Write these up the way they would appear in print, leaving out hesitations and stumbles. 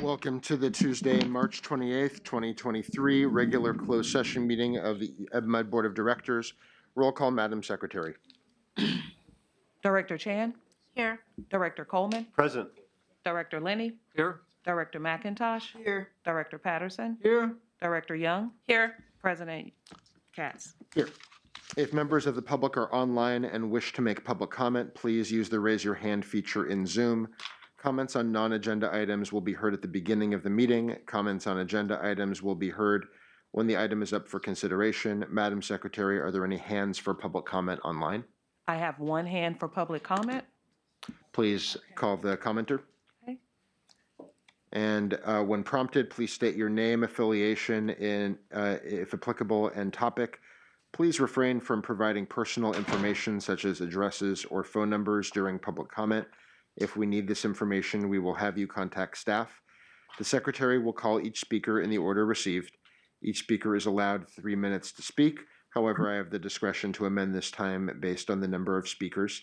Welcome to the Tuesday, March 28th, 2023 regular closed session meeting of the EBMUD Board of Directors. Roll call, Madam Secretary. Director Chan? Here. Director Coleman? Present. Director Lenny? Here. Director McIntosh? Here. Director Patterson? Here. Director Young? Here. President Katz? Here. If members of the public are online and wish to make public comment, please use the raise your hand feature in Zoom. Comments on non-agenda items will be heard at the beginning of the meeting. Comments on agenda items will be heard when the item is up for consideration. Madam Secretary, are there any hands for public comment online? I have one hand for public comment. Please call the commenter. Okay. And when prompted, please state your name, affiliation, if applicable, and topic. Please refrain from providing personal information such as addresses or phone numbers during public comment. If we need this information, we will have you contact staff. The Secretary will call each speaker in the order received. Each speaker is allowed 3 minutes to speak. However, I have the discretion to amend this time based on the number of speakers.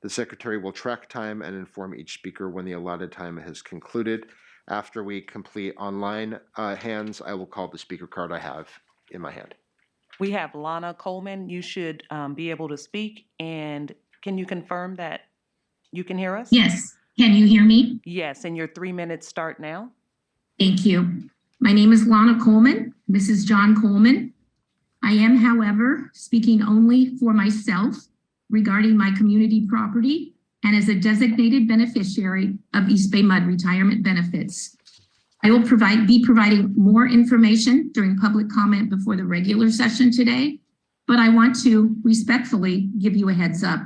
The Secretary will track time and inform each speaker when the allotted time has concluded. After we complete online hands, I will call the speaker card I have in my hand. We have Lana Coleman. You should be able to speak. And can you confirm that you can hear us? Yes. Can you hear me? Yes, and your 3 minutes start now. Thank you. My name is Lana Coleman, Mrs. John Coleman. I am, however, speaking only for myself regarding my community property and as a designated beneficiary of East Bay MUD retirement benefits. I will be providing more information during public comment before the regular session today, but I want to respectfully give you a heads up.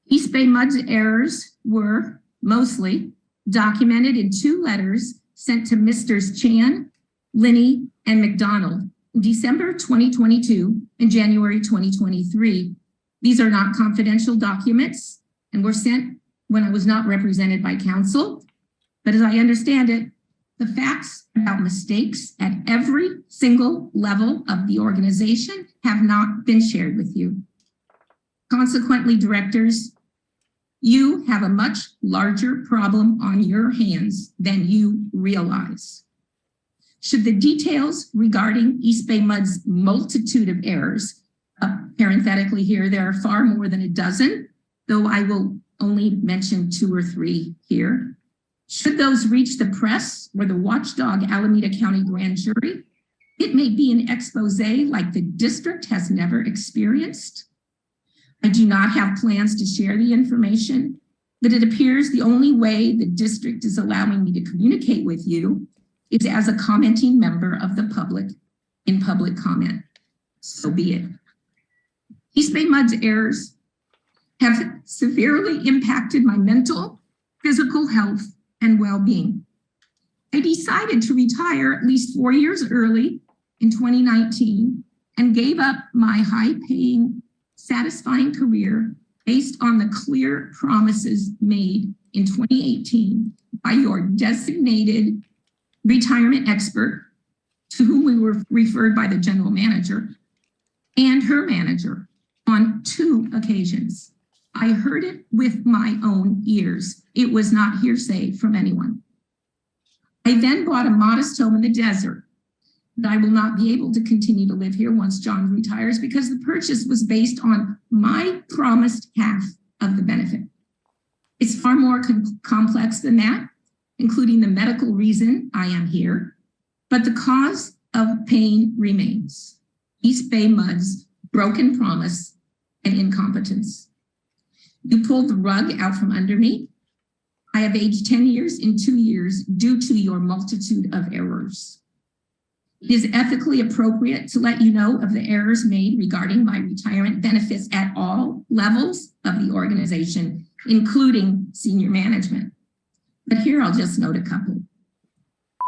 East Bay MUD's errors were mostly documented in 2 letters sent to Misters Chan, Linney, and McDonald in December 2022 and January 2023. These are not confidential documents and were sent when I was not represented by counsel. But as I understand it, the facts about mistakes at every single level of the organization have not been shared with you. Consequently, directors, you have a much larger problem on your hands than you realize. Should the details regarding East Bay MUD's multitude of errors, parenthetically here, there are far more than a dozen, though I will only mention 2 or 3 here. Should those reach the press or the watchdog Alameda County grand jury, it may be an expose like the district has never experienced. I do not have plans to share the information, but it appears the only way the district is allowing me to communicate with you is as a commenting member of the public in public comment. So be it. East Bay MUD's errors have severely impacted my mental, physical health, and well-being. I decided to retire at least 4 years early in 2019 and gave up my high-paying, satisfying career based on the clear promises made in 2018 by your designated retirement expert, to whom we were referred by the general manager and her manager on 2 occasions. I heard it with my own ears. It was not hearsay from anyone. I then bought a modest home in the desert. But I will not be able to continue to live here once John retires because the purchase was based on my promised half of the benefit. It's far more complex than that, including the medical reason I am here, but the cause of pain remains. East Bay MUD's broken promise and incompetence. You pulled the rug out from under me. I have aged 10 years in 2 years due to your multitude of errors. It is ethically appropriate to let you know of the errors made regarding my retirement benefits at all levels of the organization, including senior management. But here I'll just note a couple.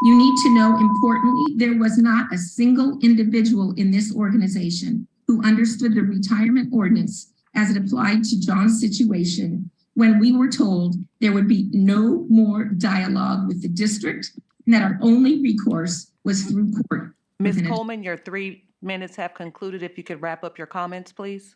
You need to know, importantly, there was not a single individual in this organization who understood the retirement ordinance as it applied to John's situation when we were told there would be no more dialogue with the district and that our only recourse was through court. Ms. Coleman, your 3 minutes have concluded. If you could wrap up your comments, please.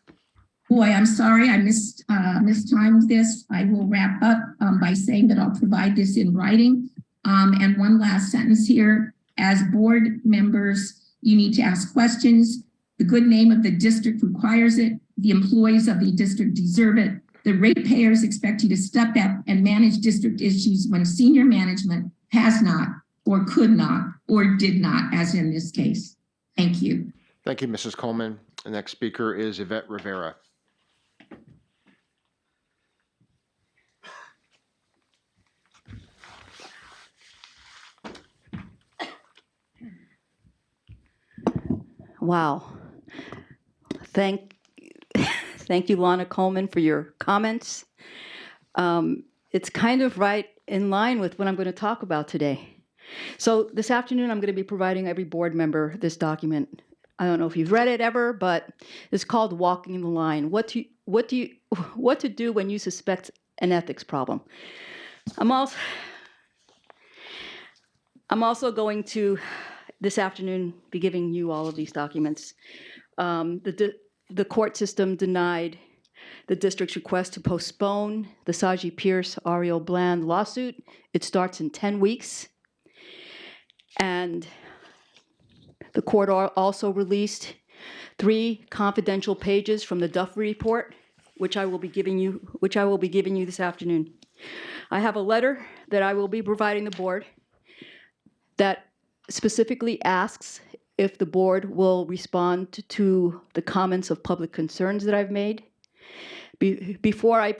Boy, I'm sorry, I mistimed this. I will wrap up by saying that I'll provide this in writing. And one last sentence here. As board members, you need to ask questions. The good name of the district requires it. The employees of the district deserve it. The ratepayers expect you to step up and manage district issues when senior management has not, or could not, or did not, as in this case. Thank you. Thank you, Mrs. Coleman. The next speaker is Yvette Rivera. Wow. Thank you, Lana Coleman, for your comments. It's kind of right in line with what I'm going to talk about today. So this afternoon, I'm going to be providing every board member this document. I don't know if you've read it ever, but it's called Walking the Line. What to do when you suspect an ethics problem. I'm also going to this afternoon be giving you all of these documents. The court system denied the district's request to postpone the Saji Pierce Ariel Bland lawsuit. It starts in 10 weeks. And the court also released 3 confidential pages from the Duff report, which I will be giving you this afternoon. I have a letter that I will be providing the board that specifically asks if the board will respond to the comments of public concerns that I've made. Before I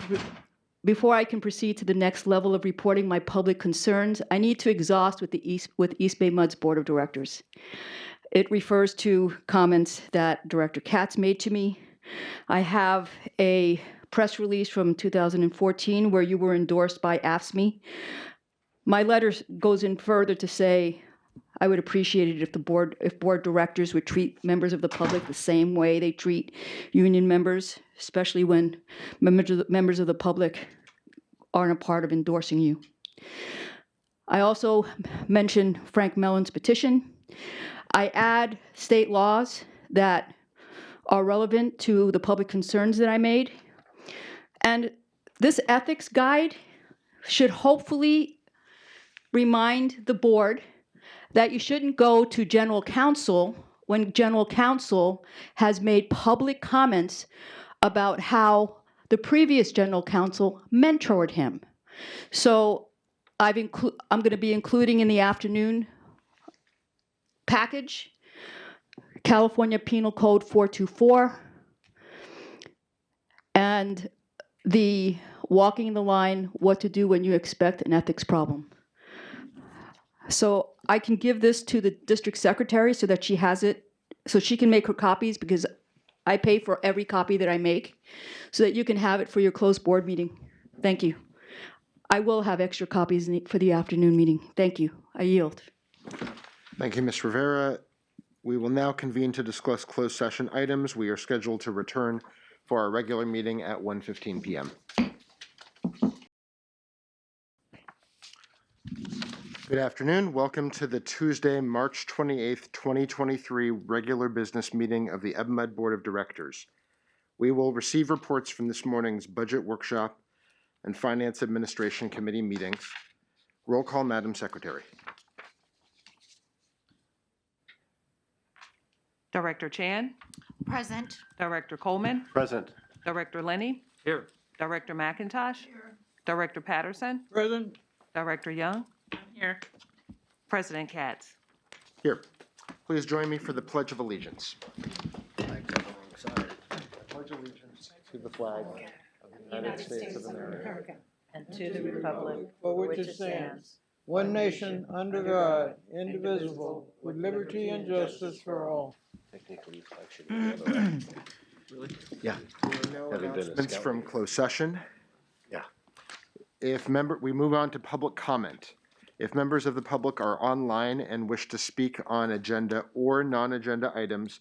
can proceed to the next level of reporting my public concerns, I need to exhaust with EBMUD's board of directors. It refers to comments that Director Katz made to me. I have a press release from 2014 where you were endorsed by AFSCME. My letter goes in further to say I would appreciate it if board directors would treat members of the public the same way they treat union members, especially when members of the public aren't a part of endorsing you. I also mentioned Frank Mellon's petition. I add state laws that are relevant to the public concerns that I made. And this ethics guide should hopefully remind the board that you shouldn't go to general counsel when general counsel has made public comments about how the previous general counsel mentored him. So I'm going to be including in the afternoon package California Penal Code 424 and the Walking the Line, what to do when you expect an ethics problem. So I can give this to the district secretary so that she has it, so she can make her copies, because I pay for every copy that I make, so that you can have it for your closed board meeting. Thank you. I will have extra copies for the afternoon meeting. Thank you. I yield. Thank you, Ms. Rivera. We will now convene to discuss closed session items. We are scheduled to return for our regular meeting at 1:15 p.m. Good afternoon. Welcome to the Tuesday, March 28th, 2023 regular business meeting of the EBMUD Board of Directors. We will receive reports from this morning's budget workshop and Finance Administration Committee meetings. Roll call, Madam Secretary. Director Chan, Present. Director Coleman, Present. Director Lenny, Here. Director McIntosh, Director Patterson, Present. Director Young, Here. President Katz. Here. Please join me for the Pledge of Allegiance. I got the wrong side. I pledge allegiance to the flag of the United States of America And to the republic For which it stands, one nation, under God, indivisible, with liberty and justice for all. Yeah. No Announcements from closed session. Yeah. We move on to public comment. If members of the public are online and wish to speak on agenda or non-agenda items,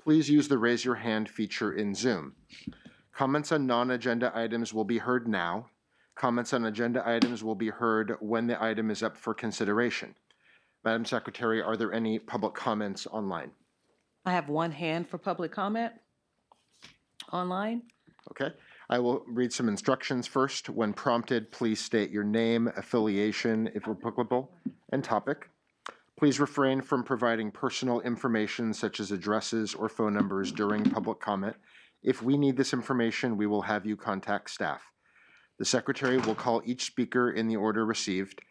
please use the raise your hand feature in Zoom. Comments on non-agenda items will be heard now. Comments on agenda items will be heard when the item is up for consideration. Madam Secretary, are there any public comments online? I have one hand for public comment online. Okay. I will read some instructions first. When prompted, please state your name, affiliation, if applicable, and topic. Please refrain from providing personal information such as addresses or phone numbers during public comment. If we need this information, we will have you contact staff. The secretary will call each speaker in the order received.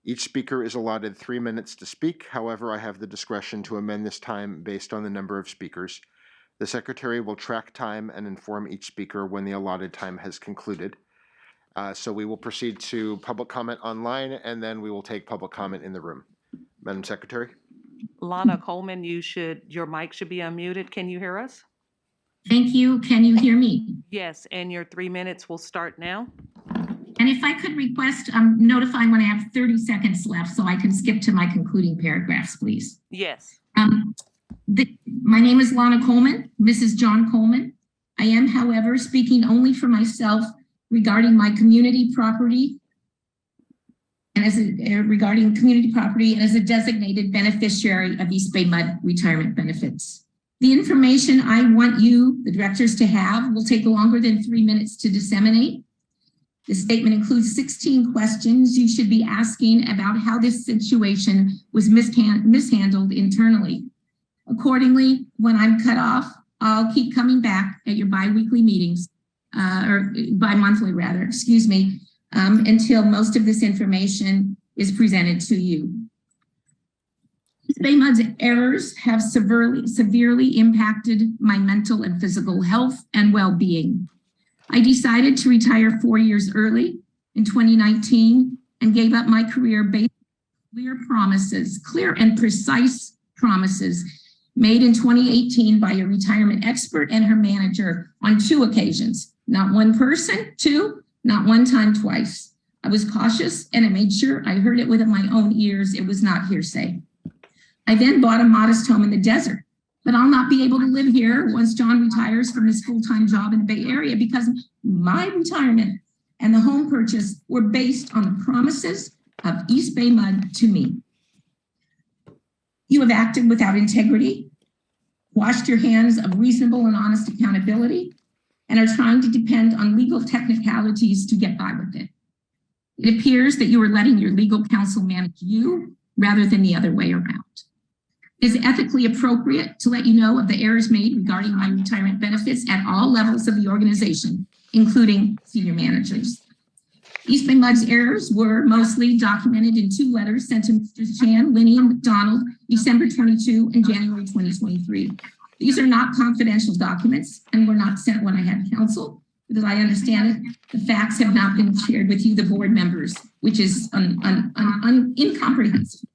Each speaker is allotted 3 minutes to speak. However, I have the discretion to amend this time based on the number of speakers. The secretary will track time and inform each speaker when the allotted time has concluded. So we will proceed to public comment online, and then we will take public comment in the room. Madam Secretary? Lana Coleman, your mic should be unmuted. Can you hear us? Thank you. Can you hear me? Yes, and your 3 minutes will start now. And if I could request, notify when I have 30 seconds left so I can skip to my concluding paragraphs, please. Yes. My name is Lana Coleman, Mrs. John Coleman. I am, however, speaking only for myself regarding my community property and regarding community property and as a designated beneficiary of East Bay MUD retirement benefits. The information I want you, the directors, to have will take longer than 3 minutes to disseminate. The statement includes 16 questions you should be asking about how this situation was mishandled internally. Accordingly, when I'm cut off, I'll keep coming back at your bi-weekly meetings, or bi-monthly rather, excuse me, until most of this information is presented to you. East Bay MUD's errors have severely impacted my mental and physical health and well-being. I decided to retire 4 years early in 2019 and gave up my career based on clear and precise promises made in 2018 by a retirement expert and her manager on 2 occasions. Not one person, 2, not one time, twice. I was cautious and I made sure I heard it with my own ears. It was not hearsay. I then bought a modest home in the desert, but I'll not be able to live here once John retires from his full-time job in the Bay Area because my retirement and the home purchase were based on the promises of East Bay MUD to me. You have acted without integrity, washed your hands of reasonable and honest accountability, and are trying to depend on legal technicalities to get by with it. It appears that you are letting your legal counsel manage you rather than the other way around. It is ethically appropriate to let you know of the errors made regarding my retirement benefits at all levels of the organization, including senior managers. East Bay MUD's errors were mostly documented in 2 letters sent to Mr. Chan, Linney, and McDonald, December 22 and January 2023. These are not confidential documents and were not sent when I had counsel, because I understand it, the facts have not been shared with you, the board members, which is incomprehensible.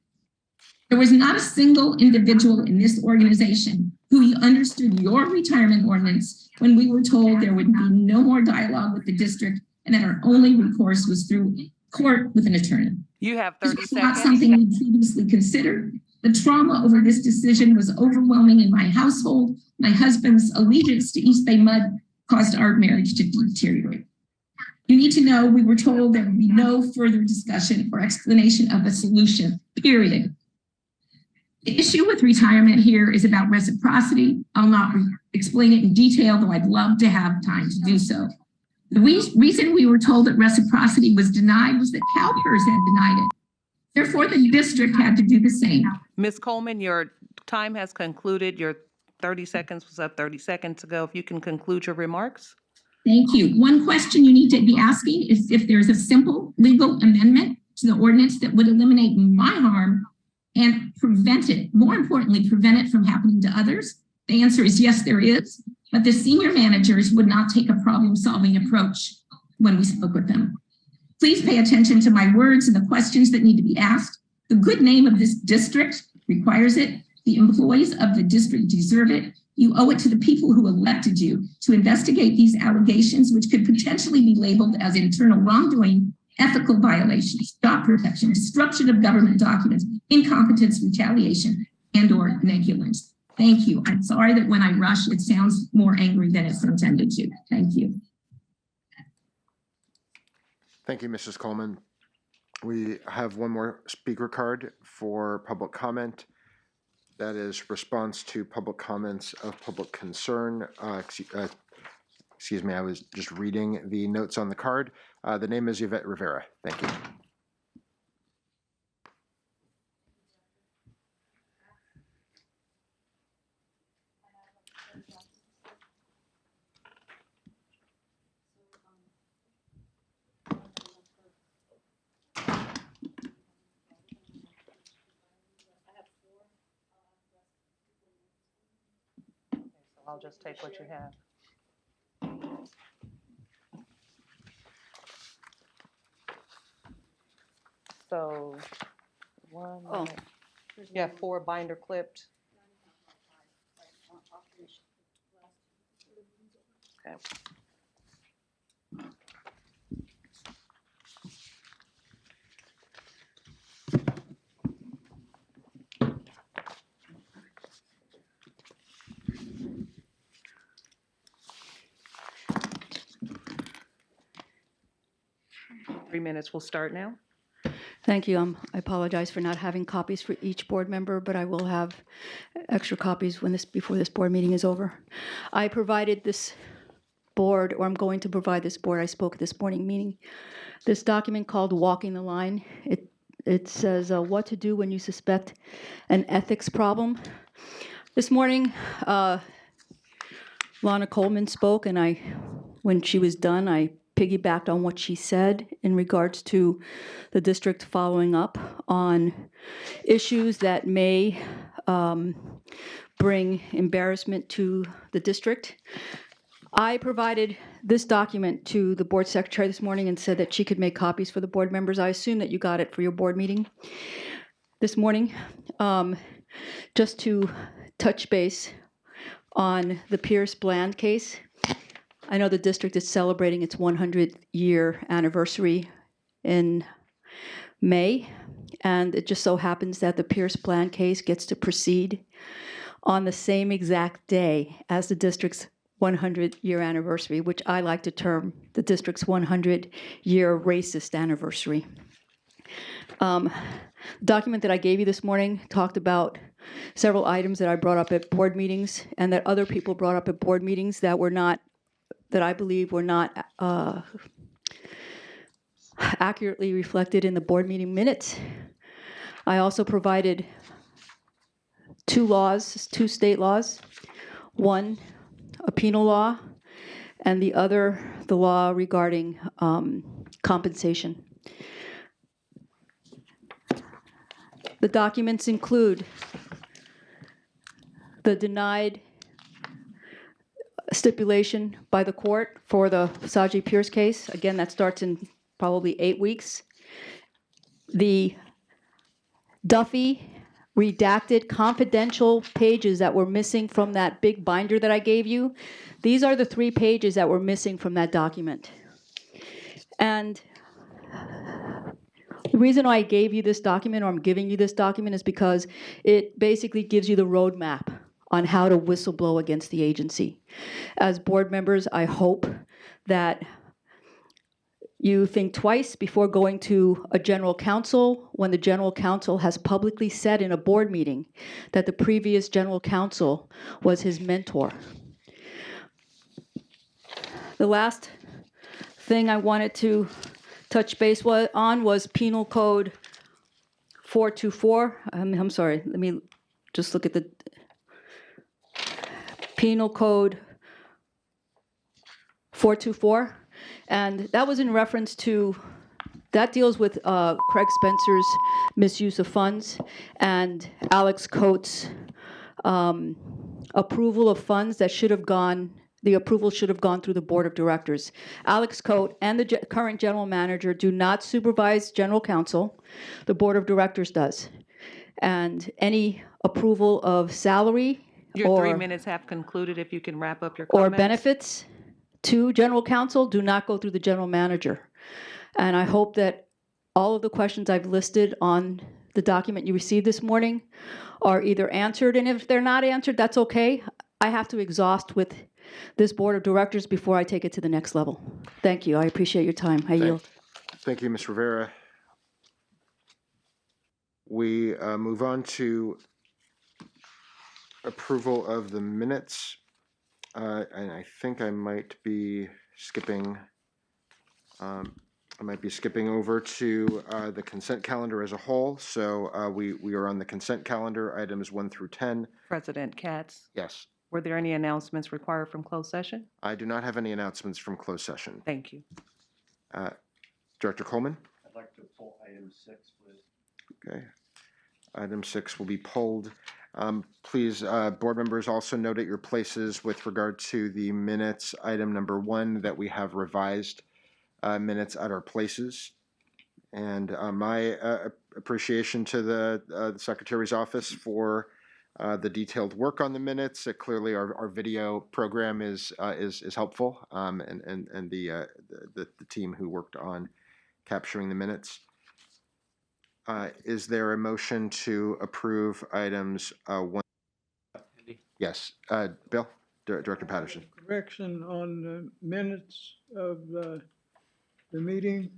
There was not a single individual in this organization who understood your retirement ordinance when we were told there would be no more dialogue with the district and that our only recourse was through court with an attorney. You have This 30 was seconds. not something we previously considered. The trauma over this decision was overwhelming in my household. My husband's allegiance to East Bay MUD caused our marriage to deteriorate. You need to know we were told there would be no further discussion or explanation of a solution, period. The issue with retirement here is about reciprocity. I'll not explain it in detail, though I'd love to have time to do so. The reason we were told that reciprocity was denied was that CalPERS had denied it. Therefore, the district had to do the same. Ms. Coleman, your time has concluded. Your 30 seconds was up 30 seconds ago. If you can conclude your remarks. Thank you. One question you need to be asking is if there's a simple legal amendment to the ordinance that would eliminate my harm and prevent it, more importantly, prevent it from happening to others. The answer is yes, there is, but the senior managers would not take a problem-solving approach when we spoke with them. Please pay attention to my words and the questions that need to be asked. The good name of this district requires it. The employees of the district deserve it. You owe it to the people who elected you to investigate these allegations, which could potentially be labeled as internal wrongdoing, ethical violations, job protection, destruction of government documents, incompetence, retaliation, and/or negligence. Thank you. I'm sorry that when I rush, it sounds more angry than it's intended to. Thank you. Thank you, Mrs. Coleman. We have one more speaker card for public comment. That is response to public comments of public concern. Excuse me, I was just reading the notes on the card. The name is Yvette Rivera. Thank you. I'll just take what you have. So, one, Oh. you have 4 binder clipped. Okay. Three minutes will start now. Thank you. I apologize for not having copies for each board member, but I will have extra copies before this board meeting is over. I provided this board, or I'm going to provide this board, I spoke at this morning meeting, this document called Walking the Line. It says what to do when you suspect an ethics problem. This morning, Lana Coleman spoke, and when she was done, I piggybacked on what she said in regards to the district following up on issues that may bring embarrassment to the district. I provided this document to the board secretary this morning and said that she could make copies for the board members. I assume that you got it for your board meeting this morning. Just to touch base on the Pierce Bland case. I know the district is celebrating its 100-year anniversary in May, and it just so happens that the Pierce Bland case gets to proceed on the same exact day as the district's 100-year anniversary, which I like to term the district's 100-year racist anniversary. The document that I gave you this morning talked about several items that I brought up at board meetings and that other people brought up at board meetings that I believe were not accurately reflected in the board meeting minutes. I also provided 2 state laws, one a penal law, and the other the law regarding compensation. The documents include the denied stipulation by the court for the Saji Pierce case. Again, that starts in probably 8 weeks. The Duffy redacted confidential pages that were missing from that big binder that I gave you. These are the 3 pages that were missing from that document. And the reason I gave you this document, or I'm giving you this document, is because it basically gives you the roadmap on how to whistleblow against the agency. As board members, I hope that you think twice before going to a general counsel when the general counsel has publicly said in a board meeting that the previous general counsel was his mentor. The last thing I wanted to touch base on was Penal Code 424. I'm sorry, let me just look at the Penal Code 424. And that was in reference to, that deals with Craig Spencer's misuse of funds and Alex Coates' approval of funds that should have gone, the approval should have gone through the board of directors. Alex Coates and the current general manager do not supervise general counsel. The board of directors does. And any approval of salary Your 3 minutes have concluded. If you can wrap up your or comments. benefits to general counsel do not go through the general manager. And I hope that all of the questions I've listed on the document you received this morning are either answered, and if they're not answered, that's okay. I have to exhaust with this board of directors before I take it to the next level. Thank you. I appreciate your time. I yield. Thank you, Ms. Rivera. We move on to approval of the minutes. And I think I might be skipping. I might be skipping over to the consent calendar as a whole. So we are on the consent calendar, items 1 through 10. President Katz, Yes, were there any announcements required from closed session? I do not have any announcements from closed session. Thank you. Director Coleman? I'd like to pull item 6, please. Okay. Item 6 will be pulled. Please, board members, also note at your places with regard to the minutes, item number 1, that we have revised minutes at our places. And my appreciation to the Secretary's office for the detailed work on the minutes. Clearly, our video program is helpful, and the team who worked on capturing the minutes. Is there a motion to approve items 1? Yes, Bill, Director Patterson. Correction on the minutes of the meeting.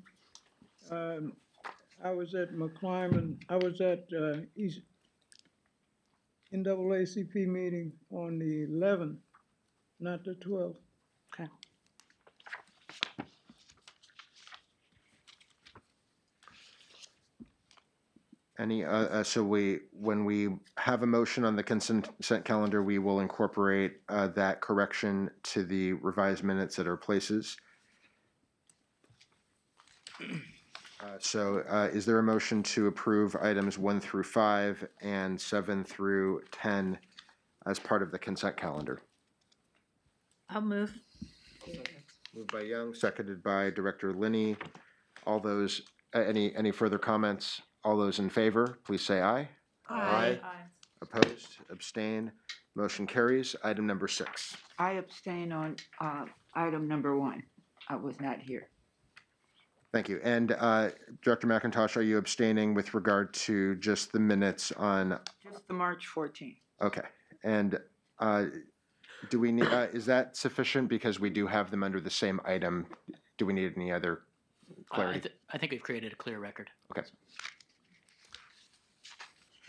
I was at McClyman, I was at East NAACP meeting on the 11th, not the 12th. Okay. Any, so when we have a motion on the consent calendar, we will incorporate that correction to the revised minutes at our places. So is there a motion to approve items 1 through 5 and 7 through 10 as part of the consent calendar? I'll move. Moved by Young, seconded by Director Linney. All those, any further comments? All those in favor, please say aye. Aye. Opposed, abstain, motion carries. Item number 6. I abstain on item number 1. I was not here. Thank you. And Director McIntosh, are you abstaining with regard to just the minutes on? Just the March 14th. Okay. And do we need, is that sufficient because we do have them under the same item? Do we need any other clarity? I think we've created a clear record. Okay.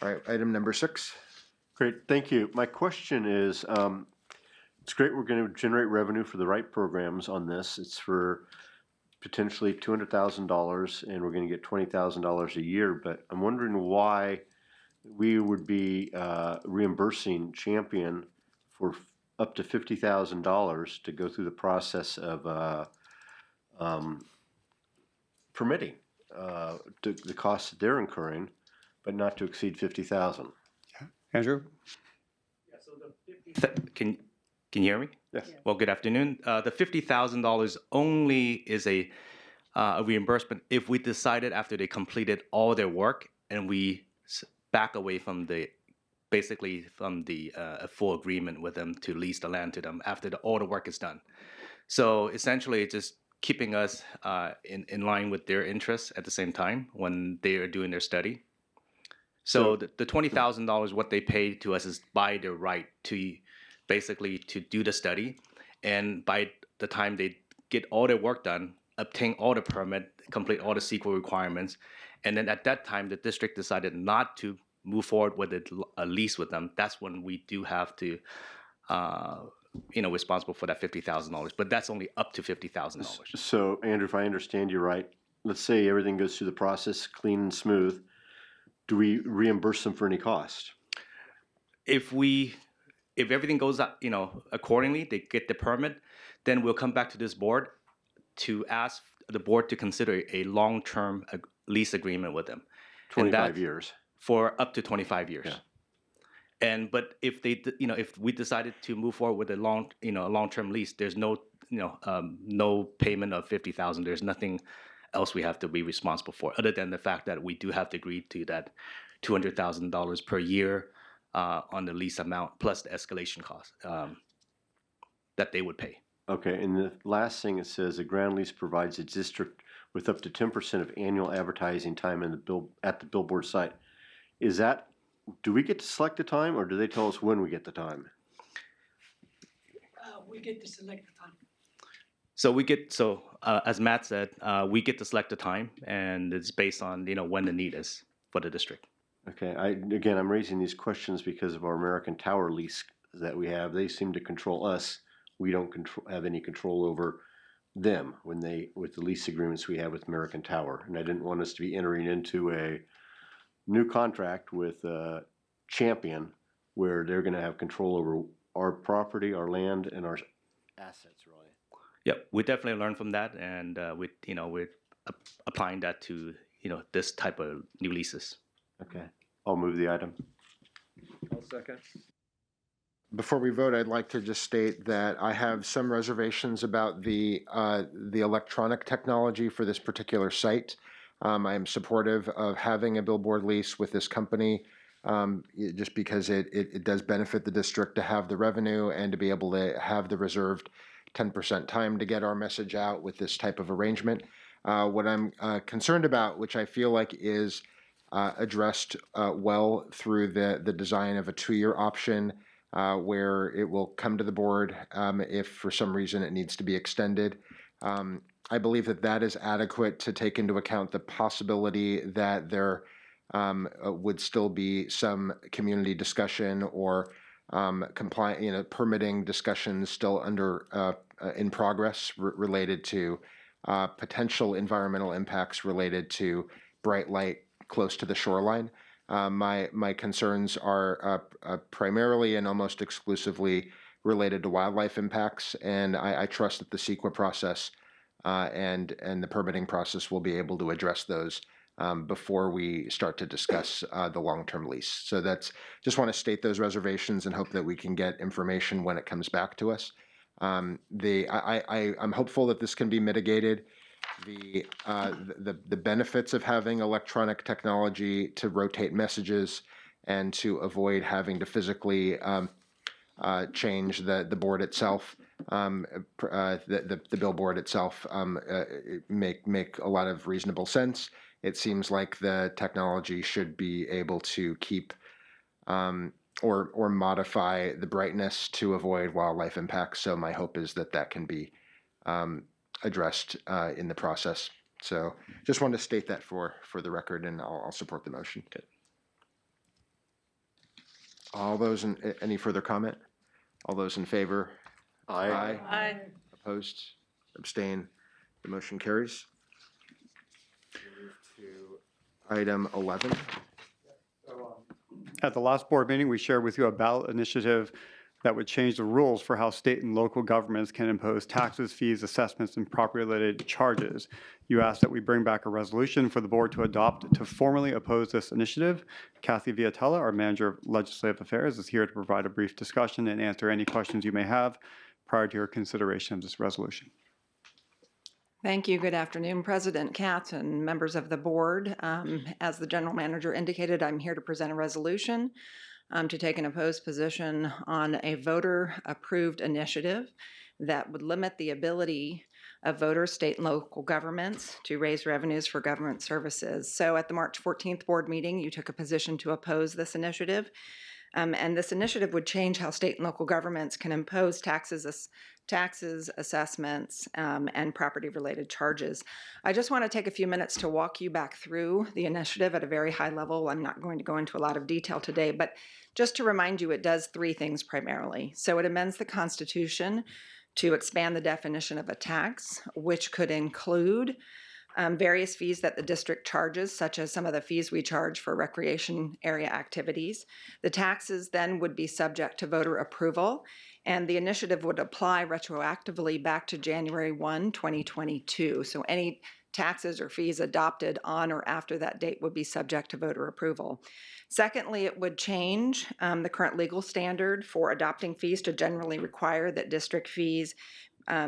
All right, item number 6. Great, thank you. My question is, it's great we're going to generate revenue for the right programs on this. It's for potentially $200,000 and we're going to get $20,000 a year, but I'm wondering why we would be reimbursing Champion for up to $50,000 to go through the process of permitting the costs that they're incurring, but not to exceed $50,000. Andrew? Can you hear me? Yes. Well, good afternoon. The $50,000 only is a reimbursement if we decided after they completed all their work and we back away from basically from the full agreement with them to lease the land to them after all the work is done. So essentially, it's just keeping us in line with their interests at the same time when they are doing their study. So the $20,000, what they pay to us is by their right to basically to do the study. And by the time they get all their work done, obtain all the permit, complete all the CEQA requirements, and then at that time, the district decided not to move forward with a lease with them. That's when we do have to, responsible for that $50,000. But that's only up to $50,000. So, Andrew, if I understand you right, let's say everything goes through the process clean and smooth. Do we reimburse them for any cost? If everything goes up, accordingly, they get the permit, then we'll come back to this board to ask the board to consider a long-term lease agreement with them. 25 years. For up to 25 years. Yeah. But if if we decided to move forward with a long-term lease, there's no payment of $50,000. There's nothing else we have to be responsible for, other than the fact that we do have to agree to that $200,000 per year on the lease amount plus the escalation cost that they would pay. Okay, and the last thing it says, a ground lease provides a district with up to 10% of annual advertising time at the billboard site. Do we get to select the time, or do they tell us when we get the time? We get to select the time. So as Matt said, we get to select the time, and it's based on when the need is for the district. Okay, I'm raising these questions because of our American Tower lease that we have. They seem to control us we don't have any control over them with the lease agreements we have with American Tower. And I didn't want us to be entering into a new contract with Champion where they're going to have control over our property, our land, and our assets, really. Yeah, we definitely learned from that, and we're applying that to this type of new leases. Okay, I'll move the item. I'll second. Before we vote, I'd like to just state that I have some reservations about the electronic technology for this particular site. I am supportive of having a billboard lease with this company, just because it does benefit the district to have the revenue and to be able to have the reserved 10% time to get our message out with this type of arrangement. What I'm concerned about, which I feel like is addressed well through the design of a 2-year option, where it will come to the board if for some reason it needs to be extended. I believe that is adequate to take into account the possibility that there would still be some community discussion or permitting discussions still in progress related to potential environmental impacts related to bright light close to the shoreline. My concerns are primarily and almost exclusively related to wildlife impacts, and I trust that the CEQA process and the permitting process will be able to address those before we start to discuss the long-term lease. So just want to state those reservations and hope that we can get information when it comes back to us. I'm hopeful that this can be mitigated. The benefits of having electronic technology to rotate messages and to avoid having to physically change the board itself, the billboard itself, make a lot of reasonable sense. It seems like the technology should be able to keep or modify the brightness to avoid wildlife impacts. So my hope is that can be addressed in the process. So just wanted to state that for the record, and I'll support the motion. Good. All those any further comment? All those in favor? Aye. Aye. Opposed? Abstain? The motion carries. To item 11. At the last board meeting, we shared with you a ballot initiative that would change the rules for how state and local governments can impose taxes, fees, assessments, and property-related charges. You asked that we bring back a resolution for the board to adopt to formally oppose this initiative. Kathy Viatella, our Manager of Legislative Affairs, is here to provide a brief discussion and answer any questions you may have prior to your consideration of this resolution. Thank you. Good afternoon, President Katz and members of the board. As the General Manager indicated, I'm here to present a resolution to take an opposed position on a voter-approved initiative that would limit the ability of voters, state and local governments to raise revenues for government services. So at the March 14th board meeting, you took a position to oppose this initiative. And this initiative would change how state and local governments can impose taxes, assessments, and property-related charges. I just want to take a few minutes to walk you back through the initiative at a very high level. I'm not going to go into a lot of detail today, but just to remind you, it does 3 things primarily. So it amends the Constitution to expand the definition of a tax, which could include various fees that the district charges, such as some of the fees we charge for recreation area activities. The taxes then would be subject to voter approval, and the initiative would apply retroactively back to January 1, 2022. So any taxes or fees adopted on or after that date would be subject to voter approval. Secondly, it would change the current legal standard for adopting fees to generally require that district fees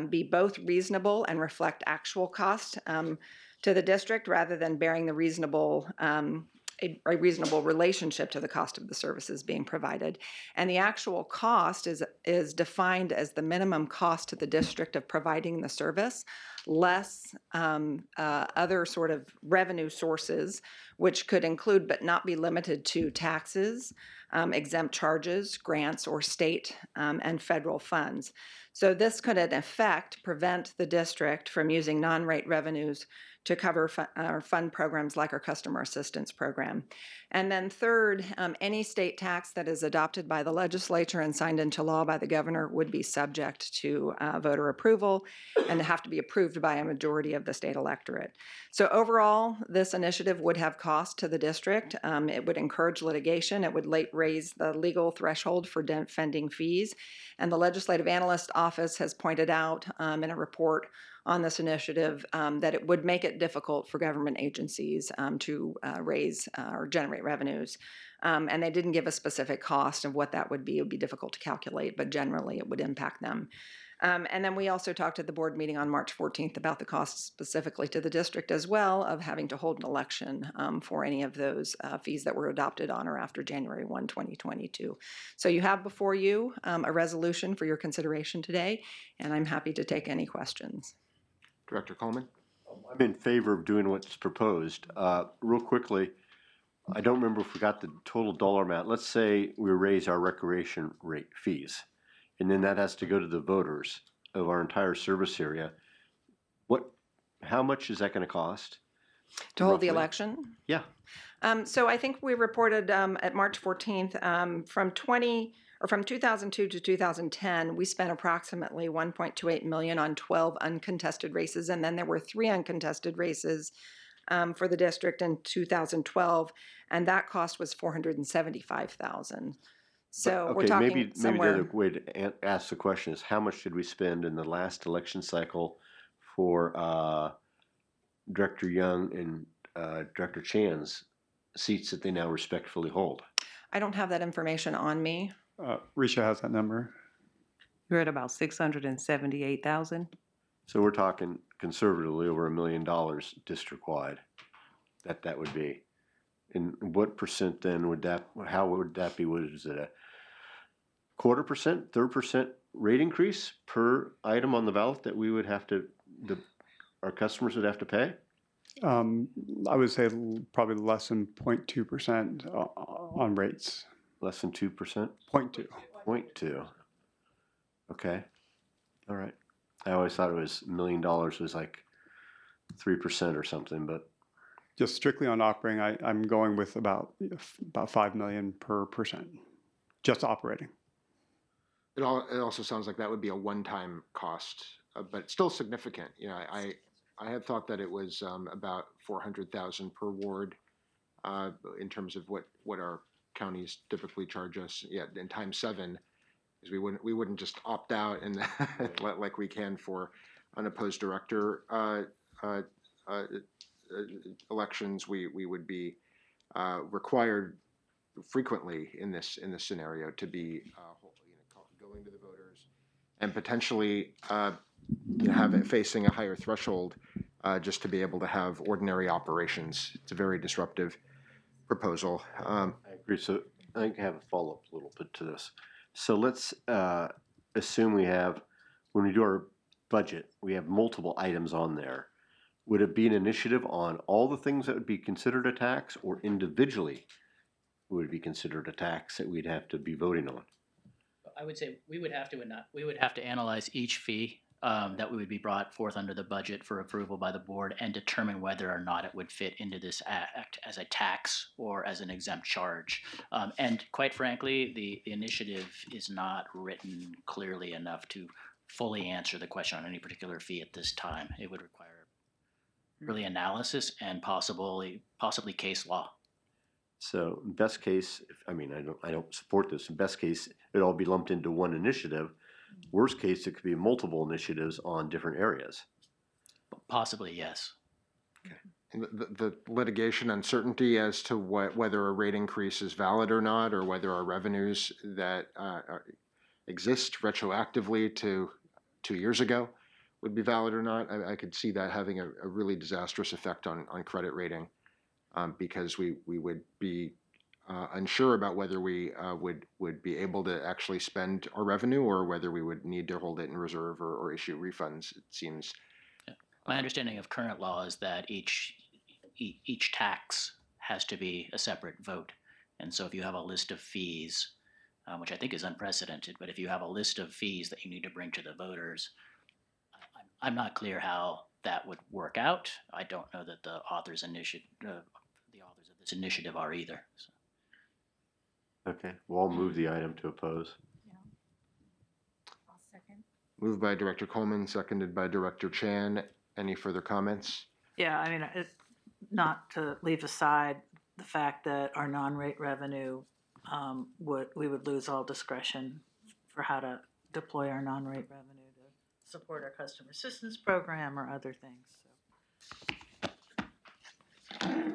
be both reasonable and reflect actual cost to the district rather than bearing the reasonable a reasonable relationship to the cost of the services being provided. And the actual cost is defined as the minimum cost to the district of providing the service, less other sort of revenue sources, which could include but not be limited to taxes, exempt charges, grants, or state and federal funds. So this could, in effect, prevent the district from using non-rate revenues to cover or fund programs like our customer assistance program. And then third, any state tax that is adopted by the legislature and signed into law by the governor would be subject to voter approval and have to be approved by a majority of the state electorate. So overall, this initiative would have cost to the district. It would encourage litigation. It would raise the legal threshold for defending fees. And the Legislative Analyst Office has pointed out in a report on this initiative that it would make it difficult for government agencies to raise or generate revenues. And they didn't give a specific cost of what that would be. It would be difficult to calculate, but generally it would impact them. And then we also talked at the board meeting on March 14th about the costs specifically to the district as well of having to hold an election for any of those fees that were adopted on or after January 1, 2022. So you have before you a resolution for your consideration today, and I'm happy to take any questions. Director Coleman? I'm in favor of doing what's proposed. Real quickly, I don't remember if we got the total dollar amount. Let's say we raise our recreation rate fees, and then that has to go to the voters of our entire service area. How much is that going to cost? To hold the roughly? election? Yeah. So I think we reported at March 14th from 2002 to 2010, we spent approximately $1.28 million on 12 uncontested races, and then there were 3 uncontested races for the district in 2012, and that cost was $475,000. So we're talking maybe somewhere. the other way to ask the question is, how much did we spend in the last election cycle for Director Young and Director Chan's seats that they now respectfully hold? I don't have that information on me. Risha has that number. You're at about 678,000. So we're talking conservatively over $1 million district-wide. That would be. And what percent then would that? How would that be? What is it? A 0.25%, 3% rate increase per item on the ballot that we would have to, our customers would have to pay? I would say probably less than 0.2% on rates. Less than 2%? 0.2. 0.2. Okay. All right. I always thought it was $1 million was like 3% or something, but Just strictly on operating, I'm going with about $5 million per percent, just operating. It also sounds like that would be a one-time cost, but still significant. You know, I had thought that it was about $400,000 per ward in terms of what our counties typically charge us. Yeah, in times 7, because we wouldn't just opt out and like we can for unopposed director elections. We would be required frequently in this scenario to be going to the voters and potentially have it facing a higher threshold just to be able to have ordinary operations. It's a very disruptive proposal. I agree. So I think I have a follow-up a little bit to this. So let's assume when we do our budget, we have multiple items on there. Would it be an initiative on all the things that would be considered a tax, or individually would it be considered a tax that we'd have to be voting on? I would say we would have to analyze each fee that would be brought forth under the budget for approval by the board and determine whether or not it would fit into this act as a tax or as an exempt charge. And quite frankly, the initiative is not written clearly enough to fully answer the question on any particular fee at this time. It would require really analysis and possibly case law. So in best case, I don't support this. In best case, it'd all be lumped into one initiative. Worst case, it could be multiple initiatives on different areas. Possibly, yes. Okay. And the litigation uncertainty as to whether a rate increase is valid or not, or whether our revenues that exist retroactively to 2 years ago would be valid or not, I could see that having a really disastrous effect on credit rating, because we would be unsure about whether we would be able to actually spend our revenue, or whether we would need to hold it in reserve or issue refunds. It seems. Yeah. My understanding of current law is that each tax has to be a separate vote. And so if you have a list of fees, which I think is unprecedented, but if you have a list of fees that you need to bring to the voters, I'm not clear how that would work out. I don't know that the authors of this initiative are either. So. Okay, well, I'll move the item to oppose. I'll second. Moved by Director Coleman, seconded by Director Chan. Any further comments? Yeah, I mean, not to leave aside the fact that our non-rate revenue, we would lose all discretion for how to deploy our non-rate revenue to support our customer assistance program or other things. So.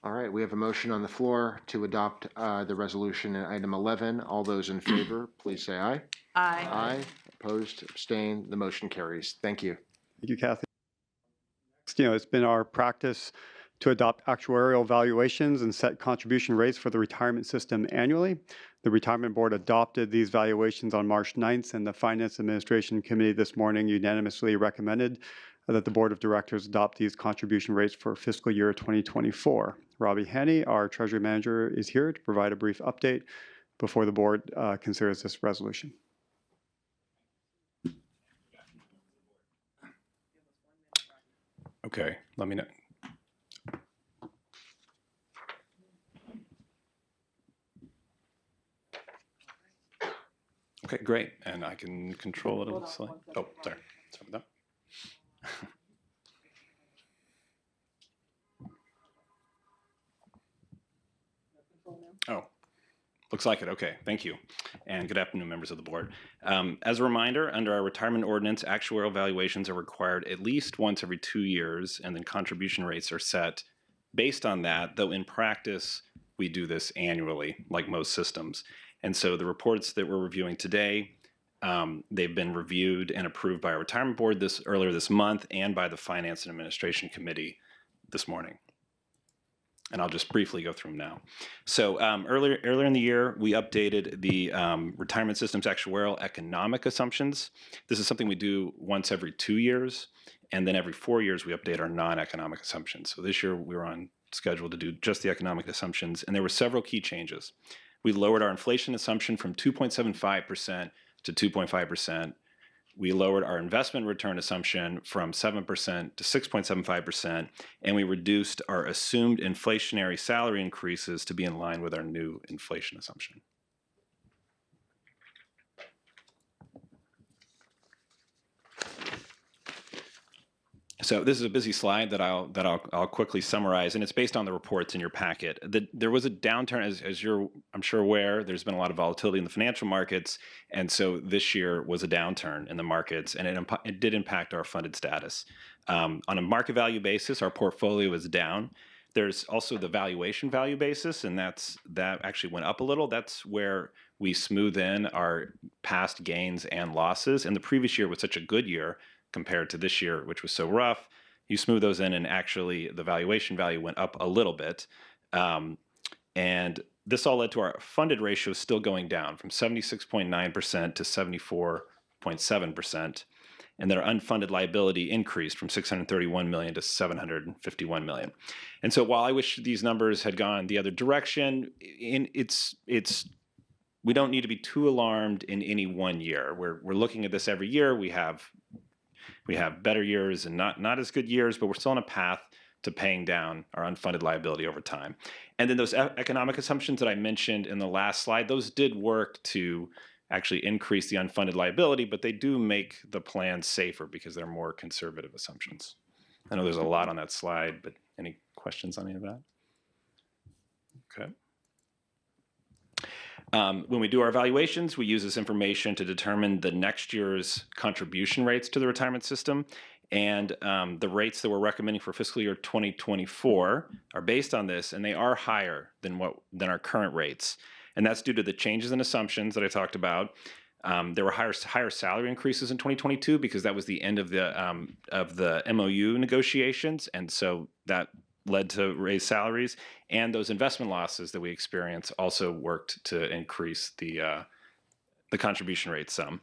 All right, we have a motion on the floor to adopt the resolution in item 11. All those in favor, please say aye. Aye. Aye. Opposed, abstained, the motion carries. Thank you. Thank you, Kathy. Next, it's been our practice to adopt actuarial valuations and set contribution rates for the retirement system annually. The Retirement Board adopted these valuations on March 9th, and the Finance Administration Committee this morning unanimously recommended that the Board of Directors adopt these contribution rates for fiscal year 2024. Robbie Hanney, our Treasury Manager, is here to provide a brief update before the Board considers this resolution. Okay, let me know. Okay, great. And I can control it a little slightly. Oh, sorry. Sorry about that. Oh, looks like it. Okay, thank you. And good afternoon, members of the board. As a reminder, under our retirement ordinance, actuarial valuations are required at least once every 2 years, and then contribution rates are set based on that, though in practice, we do this annually, like most systems. And so the reports that we're reviewing today, they've been reviewed and approved by our retirement board earlier this month and by the Finance and Administration Committee this morning. And I'll just briefly go through them now. So earlier in the year, we updated the retirement system's actuarial economic assumptions. This is something we do once every 2 years, and then every 4 years we update our non-economic assumptions. So this year we were on schedule to do just the economic assumptions, and there were several key changes. We lowered our inflation assumption from 2.75% to 2.5%. We lowered our investment return assumption from 7% to 6.75%, and we reduced our assumed inflationary salary increases to be in line with our new inflation assumption. So this is a busy slide that I'll quickly summarize, and it's based on the reports in your packet. There was a downturn, as you're I'm sure aware. There's been a lot of volatility in the financial markets, and so this year was a downturn in the markets, and it did impact our funded status. On a market value basis, our portfolio is down. There's also the valuation value basis, and that actually went up a little. That's where we smooth in our past gains and losses. And the previous year was such a good year compared to this year, which was so rough. You smooth those in, and actually the valuation value went up a little bit. And this all led to our funded ratio still going down from 76.9% to 74.7%. And then our unfunded liability increased from $631 million to $751 million. And so while I wish these numbers had gone the other direction, we don't need to be too alarmed in any one year. We're looking at this every year. We have better years and not as good years, but we're still on a path to paying down our unfunded liability over time. And then those economic assumptions that I mentioned in the last slide, those did work to actually increase the unfunded liability, but they do make the plan safer because they're more conservative assumptions. I know there's a lot on that slide, but any questions on any of that? Okay. When we do our evaluations, we use this information to determine the next year's contribution rates to the retirement system. And the rates that we're recommending for fiscal year 2024 are based on this, and they are higher than our current rates. And that's due to the changes in assumptions that I talked about. There were higher salary increases in 2022 because that was the end of the MOU negotiations, and so that led to raised salaries. And those investment losses that we experienced also worked to increase the contribution rate some.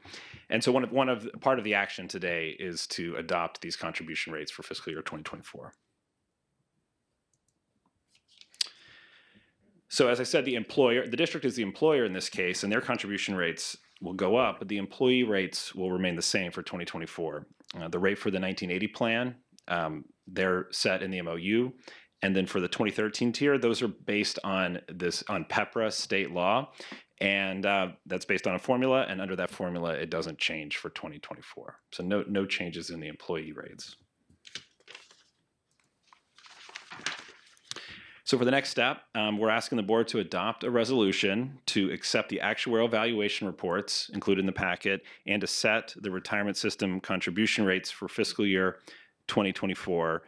And so part of the action today is to adopt these contribution rates for fiscal year 2024. So as I said, the district is the employer in this case, and their contribution rates will go up, but the employee rates will remain the same for 2024. The rate for the 1980 plan, they're set in the MOU. And then for the 2013 tier, those are based on PEPRA state law. And that's based on a formula. And under that formula, it doesn't change for 2024. So no changes in the employee rates. So for the next step, we're asking the board to adopt a resolution to accept the actuarial valuation reports included in the packet and to set the retirement system contribution rates for fiscal year 2024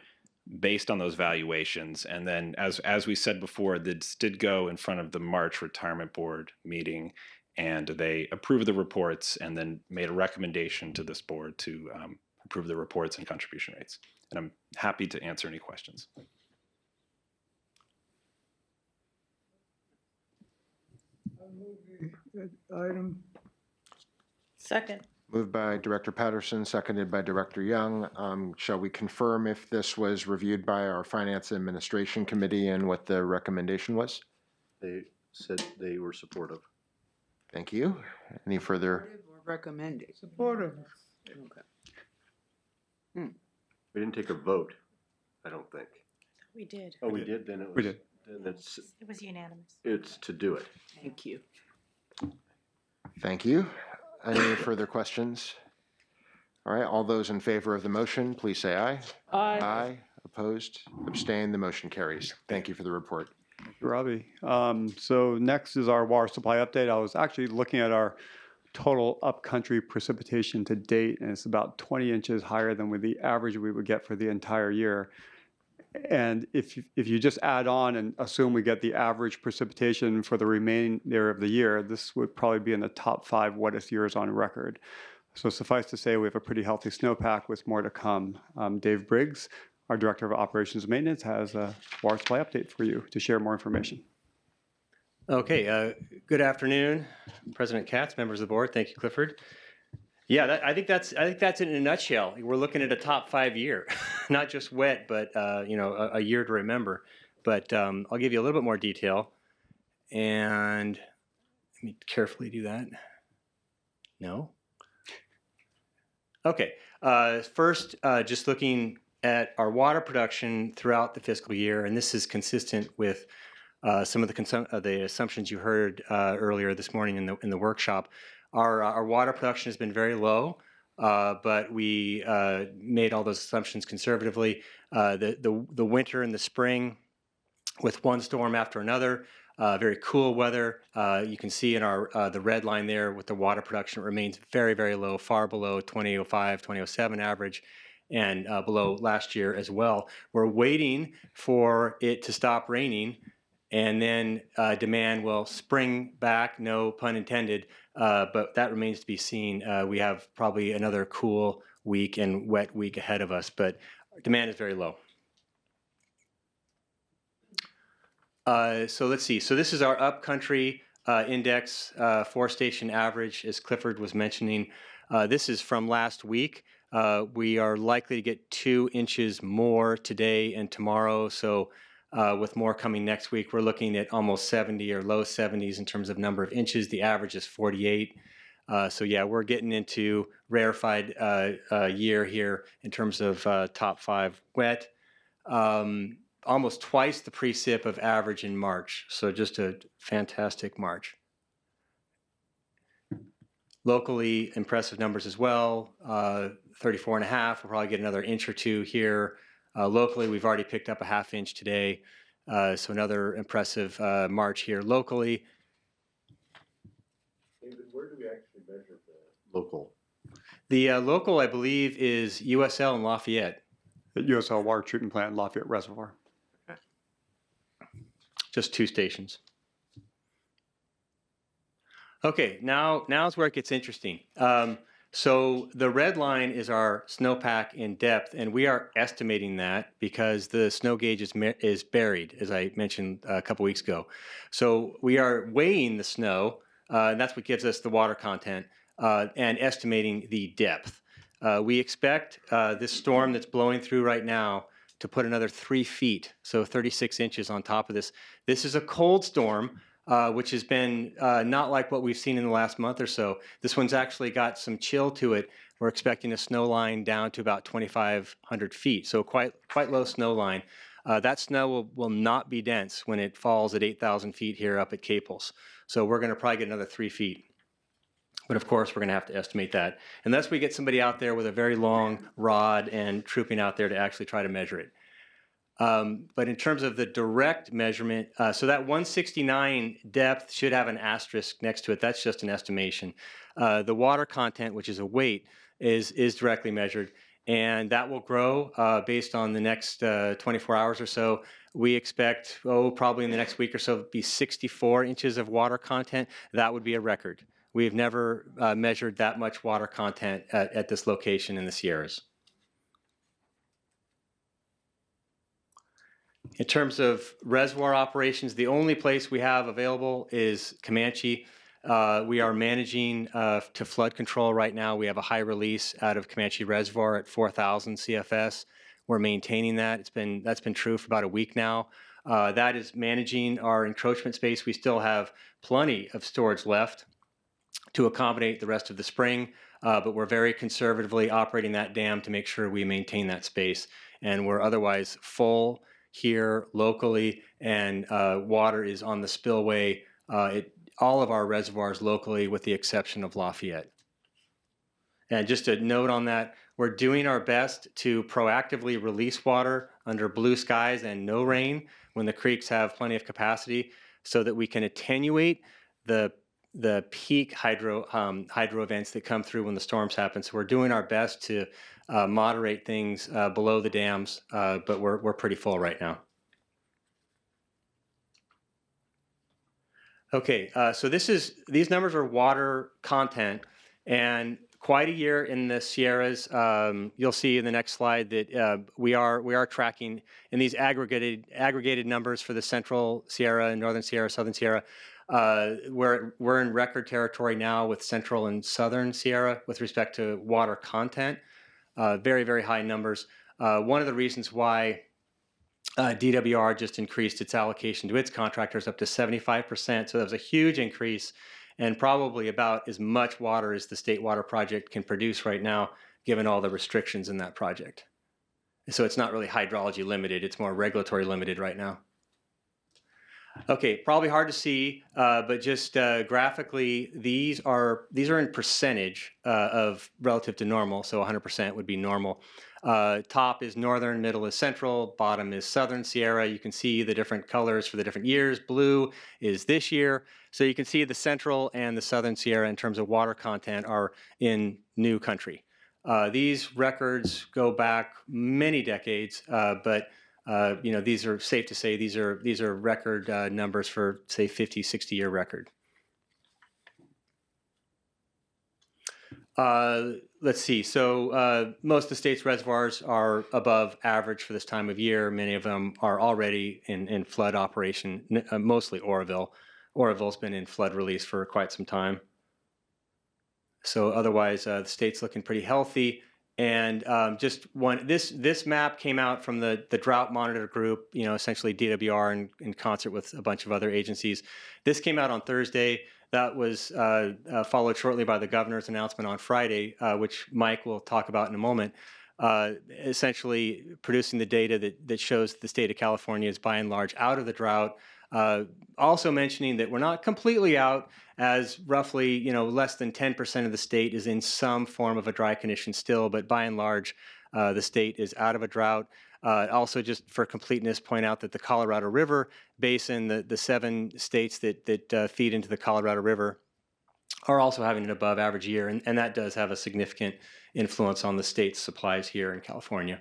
based on those valuations. And then as we said before, this did go in front of the March retirement board meeting, and they approved the reports and then made a recommendation to this board to approve the reports and contribution rates. And I'm happy to answer any questions. Item. Second. Moved by Director Patterson, seconded by Director Young. Shall we confirm if this was reviewed by our Finance Administration Committee and what the recommendation was? They said they were supportive. Thank you. Any further? Recommended. Supportive. Okay. We didn't take a vote, I don't think. We did. Oh, we did? Then it was. We did. Then It was unanimous. it's to do it. Thank you. Thank you. Any further questions? All right, all those in favor of the motion, please say aye. Aye. Aye. Opposed? Abstained? The motion carries. Thank you for the report. Robbie. So next is our water supply update. I was actually looking at our total upcountry precipitation to date, and it's about 20 inches higher than the average we would get for the entire year. And if you just add on and assume we get the average precipitation for the remainder of the year, this would probably be in the top 5 wettest years on record. So suffice to say, we have a pretty healthy snowpack with more to come. Dave Briggs, our Director of Operations and Maintenance, has a water supply update for you to share more information. Okay, good afternoon, President Katz, members of the board. Thank you, Clifford. Yeah, I think that's it in a nutshell. We're looking at a top 5 year, not just wet, but a year to remember. But I'll give you a little bit more detail, and let me carefully do that. No. Okay. First, just looking at our water production throughout the fiscal year, and this is consistent with some of the assumptions you heard earlier this morning in the workshop. Our water production has been very low, but we made all those assumptions conservatively. The winter and the spring, with one storm after another, very cool weather. You can see in the red line there with the water production, it remains very, very low, far below 2005, 2007 average, and below last year as well. We're waiting for it to stop raining, and then demand will spring back, no pun intended, but that remains to be seen. We have probably another cool week and wet week ahead of us, but demand is very low. So let's see. So this is our upcountry index, 4-station average, as Clifford was mentioning. This is from last week. We are likely to get 2 inches more today and tomorrow. So with more coming next week, we're looking at almost 70 or low 70s in terms of number of inches. The average is 48. So yeah, we're getting into rarefied year here in terms of top 5 wet. Almost twice the precip of average in March. So just a fantastic March. Locally, impressive numbers as well. 34 and a half. We'll probably get another inch or 2 here. Locally, we've already picked up a ½ inch today. So another impressive March here locally. David, where do we actually measure the local? The local, I believe, is USL in Lafayette. At USL Water Treatment Plant, Lafayette Reservoir. Okay. Just 2 stations. Okay, now is where it gets interesting. So the red line is our snowpack in depth, and we are estimating that because the snow gauge is buried, as I mentioned a couple weeks ago. So we are weighing the snow, and that's what gives us the water content, and estimating the depth. We expect this storm that's blowing through right now to put another 3 feet, so 36 inches on top of this. This is a cold storm, which has been not like what we've seen in the last month or so. This one's actually got some chill to it. We're expecting a snow line down to about 2,500 feet, so quite low snow line. That snow will not be dense when it falls at 8,000 feet here up at Caples. So we're going to probably get another 3 feet. But of course, we're going to have to estimate that. Unless we get somebody out there with a very long rod and trooping out there to actually try to measure it. But in terms of the direct measurement, so that 169 depth should have an asterisk next to it. That's just an estimation. The water content, which is a weight, is directly measured. And that will grow based on the next 24 hours or so. We expect, probably in the next week or so, be 64 inches of water content. That would be a record. We've never measured that much water content at this location in the Sierras. In terms of reservoir operations, the only place we have available is Comanche. We are managing to flood control right now. We have a high release out of Comanche Reservoir at 4,000 CFS. We're maintaining that. That's been true for about a week now. That is managing our encroachment space. We still have plenty of storage left to accommodate the rest of the spring, but we're very conservatively operating that dam to make sure we maintain that space. And we're otherwise full here locally, and water is on the spillway all of our reservoirs locally with the exception of Lafayette. And just a note on that, we're doing our best to proactively release water under blue skies and no rain when the creeks have plenty of capacity so that we can attenuate the peak hydro events that come through when the storms happen. So we're doing our best to moderate things below the dams, but we're pretty full right now. Okay, so these numbers are water content, and quite a year in the Sierras. You'll see in the next slide that we are tracking in these aggregated numbers for the Central Sierra and Northern Sierra, Southern Sierra. We're in record territory now with Central and Southern Sierra with respect to water content. Very, very high numbers. One of the reasons why DWR just increased its allocation to its contractors up to 75%. So that was a huge increase, and probably about as much water as the State Water Project can produce right now, given all the restrictions in that project. So it's not really hydrology limited, it's more regulatory limited right now. Okay, probably hard to see, but just graphically, these are in percentage of relative to normal, so 100% would be normal. Top is northern, middle is central, bottom is southern Sierra. You can see the different colors for the different years. Blue is this year. So you can see the central and the southern Sierra in terms of water content are in new country. These records go back many decades, but you know, these are safe to say these are record numbers for, say, 50, 60-year record. Let's see. So most of the state's reservoirs are above average for this time of year. Many of them are already in flood operation, mostly Oroville. Oroville's been in flood release for quite some time. So otherwise, the state's looking pretty healthy. And just one, this map came out from the Drought Monitor Group, you know, essentially DWR in concert with a bunch of other agencies. This came out on Thursday. That was followed shortly by the governor's announcement on Friday, which Mike will talk about in a moment, essentially producing the data that shows the state of California is by and large out of the drought. Also mentioning that we're not completely out, as roughly, you know, less than 10% of the state is in some form of a dry condition still, but by and large, the state is out of a drought. Also, just for completeness, point out that the Colorado River Basin, the 7 states that feed into the Colorado River, are also having an above average year, and that does have a significant influence on the state's supplies here in California.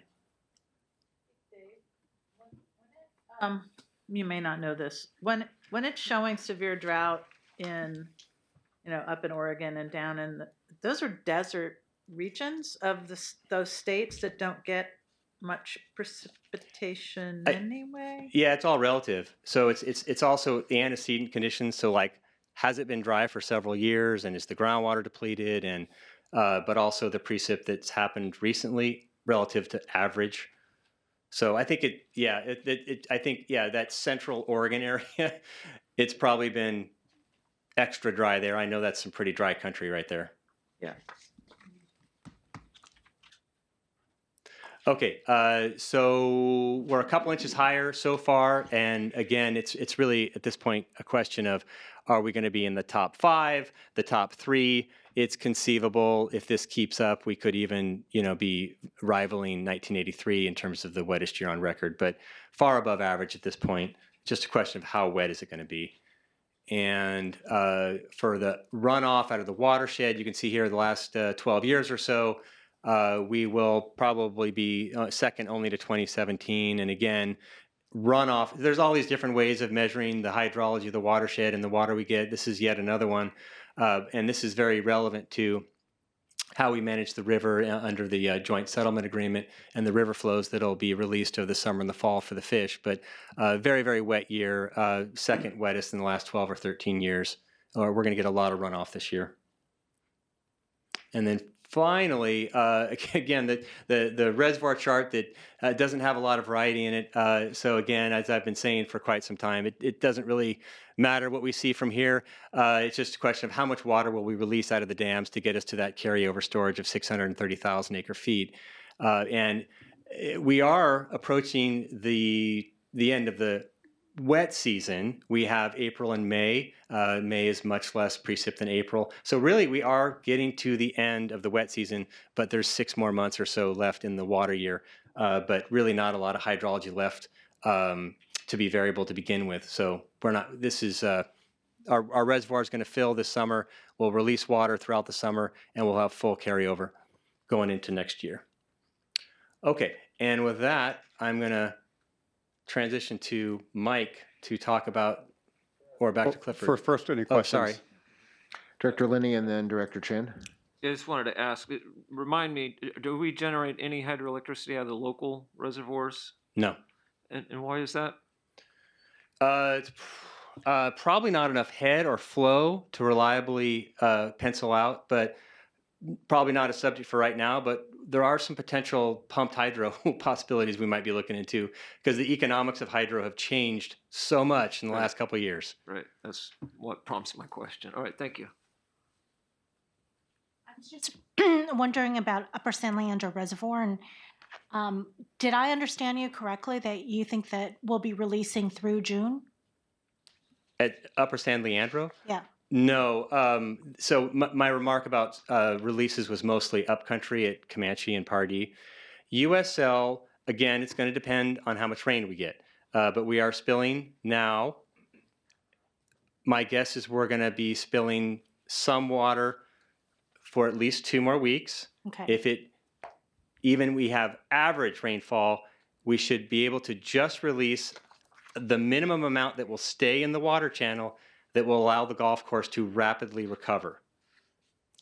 You may not know this. When it's showing severe drought in, you know, up in Oregon and down in those are desert regions of those states that don't get much precipitation anyway. Yeah, it's all relative. So it's also the antecedent conditions. So like, has it been dry for several years, and is the groundwater depleted, and but also the precip that's happened recently relative to average. So I think I think that Central Oregon area, it's probably been extra dry there. I know that's some pretty dry country right there. Yeah. Okay, so we're a couple inches higher so far, and again, it's really at this point a question of, are we going to be in the top 5, the top 3? It's conceivable if this keeps up, we could even be rivaling 1983 in terms of the wettest year on record, but far above average at this point. Just a question of how wet is it going to be. And for the runoff out of the watershed, you can see here the last 12 years or so. We will probably be second only to 2017. And again, runoff, there's all these different ways of measuring the hydrology of the watershed and the water we get. This is yet another one. And this is very relevant to how we manage the river under the joint settlement agreement and the river flows that'll be released over the summer and the fall for the fish. But very, very wet year, second wettest in the last 12 or 13 years. We're going to get a lot of runoff this year. And then finally, again, the reservoir chart that doesn't have a lot of variety in it. So again, as I've been saying for quite some time, it doesn't really matter what we see from here. It's just a question of how much water will we release out of the dams to get us to that carryover storage of 630,000 acre feet. And we are approaching the end of the wet season. We have April and May. May is much less precip than April. So really we are getting to the end of the wet season, but there's 6 more months or so left in the water year, but really not a lot of hydrology left to be variable to begin with. So we're not, this is, our reservoir is going to fill this summer. We'll release water throughout the summer and we'll have full carryover going into next year. Okay, and with that, I'm going to transition to Mike to talk about, or back to Clifford. First, any questions? Oh, sorry. Director Linney and then Director Chan. I just wanted to ask, remind me, do we generate any hydroelectricity out of the local reservoirs? No. And why is that? It's probably not enough head or flow to reliably pencil out, but probably not a subject for right now, but there are some potential pumped hydro possibilities we might be looking into because the economics of hydro have changed so much in the last couple of years. Right, that's what prompts my question. All right, thank you. I was just wondering about Upper San Leandro Reservoir, and did I understand you correctly that you think that we'll be releasing through June? At Upper San Leandro? Yeah. No. So my remark about releases was mostly upcountry at Comanche and Pardee. USL, again, it's going to depend on how much rain we get. But we are spilling now. My guess is we're going to be spilling some water for at least 2 more weeks. Okay. If even we have average rainfall, we should be able to just release the minimum amount that will stay in the water channel that will allow the golf course to rapidly recover.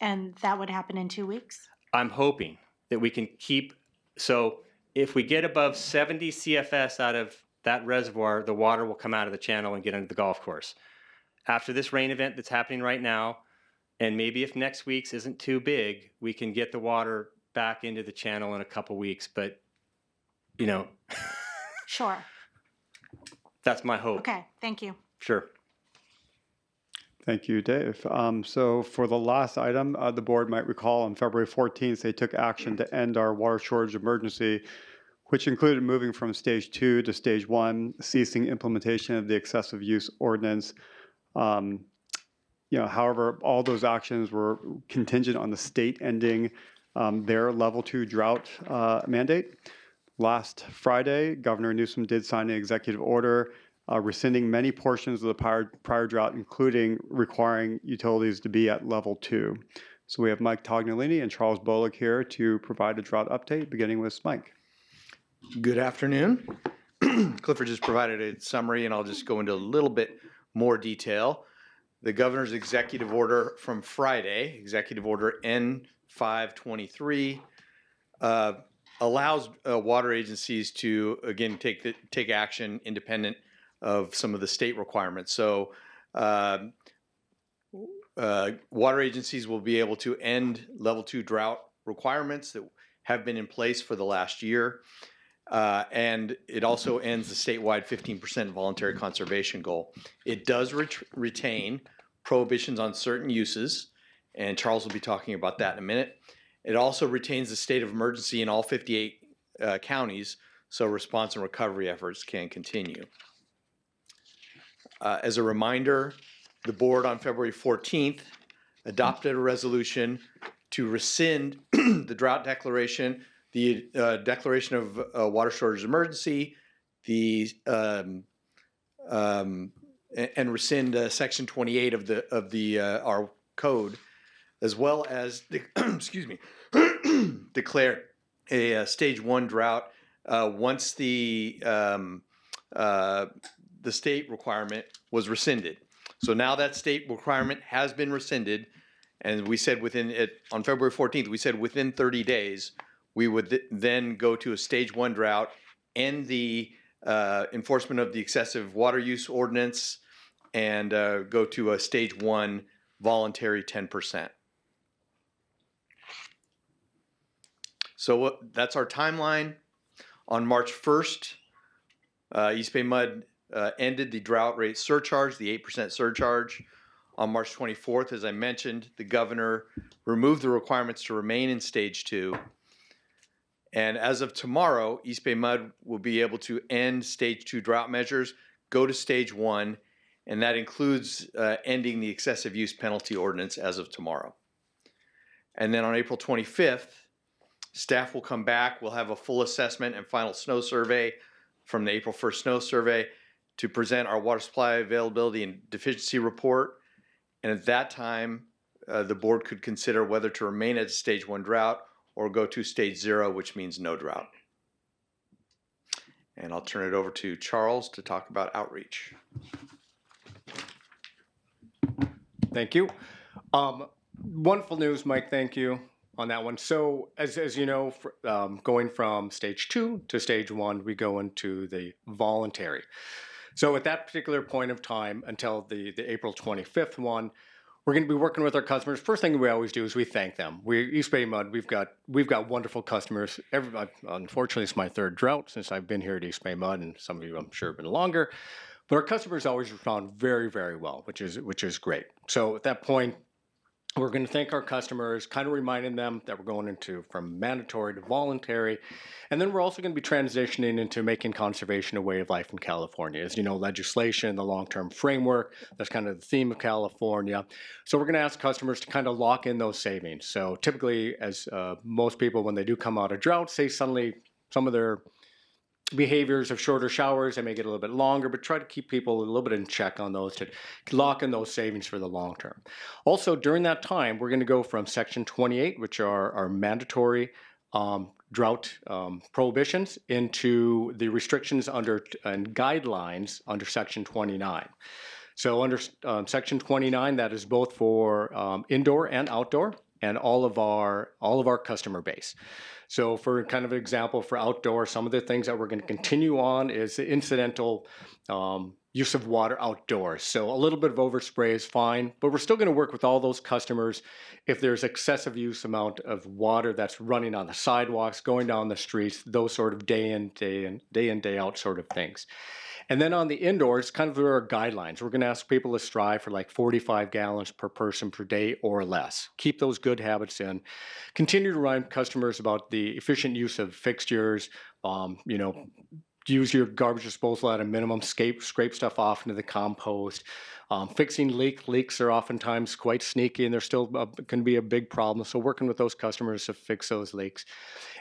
And that would happen in 2 weeks? I'm hoping that we can keep, so if we get above 70 CFS out of that reservoir, the water will come out of the channel and get into the golf course. After this rain event that's happening right now, and maybe if next week's isn't too big, we can get the water back into the channel in a couple weeks, but Sure. That's my hope. Okay, thank you. Sure. Thank you, Dave. So for the last item, the board might recall on February 14th, they took action to end our water shortage emergency, which included moving from stage 2 to stage 1, ceasing implementation of the excessive use ordinance. However, all those actions were contingent on the state ending their level 2 drought mandate. Last Friday, Governor Newsom did sign an executive order rescinding many portions of the prior drought, including requiring utilities to be at level 2. So we have Mike Tognolini and Charles Bolick here to provide a drought update, beginning with Mike. Good afternoon. Clifford just provided a summary, and I'll just go into a little bit more detail. The governor's executive order from Friday, Executive Order N523, allows water agencies to, again, take action independent of some of the state requirements. So water agencies will be able to end level 2 drought requirements that have been in place for the last year. And it also ends the statewide 15% voluntary conservation goal. It does retain prohibitions on certain uses, and Charles will be talking about that in a minute. It also retains the state of emergency in all 58 counties, so response and recovery efforts can continue. As a reminder, the board on February 14th adopted a resolution to rescind the drought declaration, the declaration of water shortage emergency, and rescind Section 28 of our code, as well as excuse me, declare a stage 1 drought once the state requirement was rescinded. So now that state requirement has been rescinded, and we said on February 14th, we said within 30 days, we would then go to a stage 1 drought, end the enforcement of the excessive water use ordinance, and go to a stage 1 voluntary 10%. So that's our timeline. On March 1st, East Bay MUD ended the drought rate surcharge, the 8% surcharge. On March 24th, as I mentioned, the governor removed the requirements to remain in stage 2. And as of tomorrow, East Bay MUD will be able to end stage 2 drought measures, go to stage 1, and that includes ending the excessive use penalty ordinance as of tomorrow. And then on April 25th, staff will come back. We'll have a full assessment and final snow survey from the April 1st snow survey to present our water supply availability and deficiency report. And at that time, the board could consider whether to remain at stage 1 drought or go to stage 0, which means no drought. And I'll turn it over to Charles to talk about outreach. Thank you. Wonderful news, Mike. Thank you on that one. So as you know, going from stage 2 to stage 1, we go into the voluntary. So at that particular point of time, until the April 25th one, we're going to be working with our customers. First thing we always do is we thank them. East Bay MUD, we've got wonderful customers. Unfortunately, it's my 3rd drought since I've been here at East Bay MUD, and some of you I'm sure have been longer. But our customers always respond very, very well, which is great. So at that point, we're going to thank our customers, kind of reminding them that we're going from mandatory to voluntary. And then we're also going to be transitioning into making conservation a way of life in California. As you know, legislation, the long-term framework, that's kind of the theme of California. So we're going to ask customers to kind of lock in those savings. So typically, as most people, when they do come out of drought, say suddenly some of their behaviors of shorter showers, they may get a little bit longer, but try to keep people a little bit in check on those to lock in those savings for the long term. Also, during that time, we're going to go from Section 28, which are our mandatory drought prohibitions, into the restrictions and guidelines under Section 29. So under Section 29, that is both for indoor and outdoor, and all of our customer base. So for kind of an example for outdoor, some of the things that we're going to continue on is the incidental use of water outdoors. So a little bit of overspray is fine, but we're still going to work with all those customers if there's excessive use amount of water that's running on the sidewalks, going down the streets, those sort of day in, day out sort of things. And then on the indoors, kind of our guidelines. We're going to ask people to strive for like 45 gallons per person per day or less. Keep those good habits in. Continue to remind customers about the efficient use of fixtures. Use your garbage disposal at a minimum. Scrape stuff off into the compost. Fixing leaks are oftentimes quite sneaky, and they're still can be a big problem. So working with those customers to fix those leaks.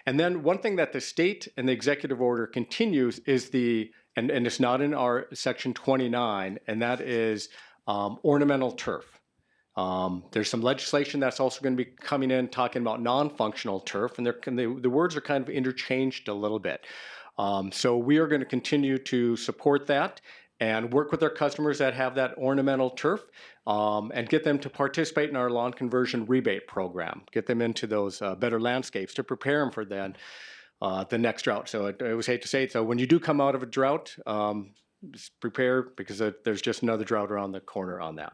And then one thing that the state and the executive order continues is and it's not in our Section 29, and that is ornamental turf. There's some legislation that's also going to be coming in talking about non-functional turf, and the words are kind of interchanged a little bit. So we are going to continue to support that and work with our customers that have that ornamental turf and get them to participate in our lawn conversion rebate program. Get them into those better landscapes to prepare them for the next drought. So I always hate to say it. So when you do come out of a drought, just prepare, because there's just another drought around the corner on that.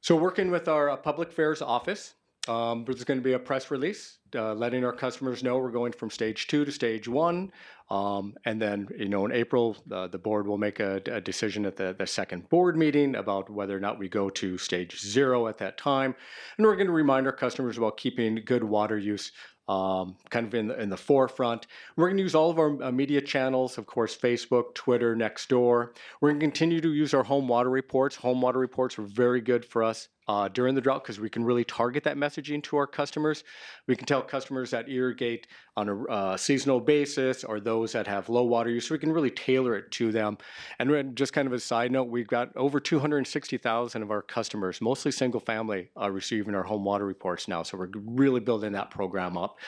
So working with our public affairs office, There's going to be a press release letting our customers know we're going from stage 2 to stage 1. And then, in April, the board will make a decision at the second board meeting about whether or not we go to stage 0 at that time. And we're going to remind our customers about keeping good water use kind of in the forefront. We're going to use all of our media channels, of course, Facebook, Twitter, Nextdoor. We're going to continue to use our home water reports. Home water reports are very good for us during the drought because we can really target that messaging to our customers. We can tell customers that irrigate on a seasonal basis or those that have low water use, so we can really tailor it to them. And just kind of a side note, we've got over 260,000 of our customers, mostly single family, receiving our home water reports now. So we're really building that program up.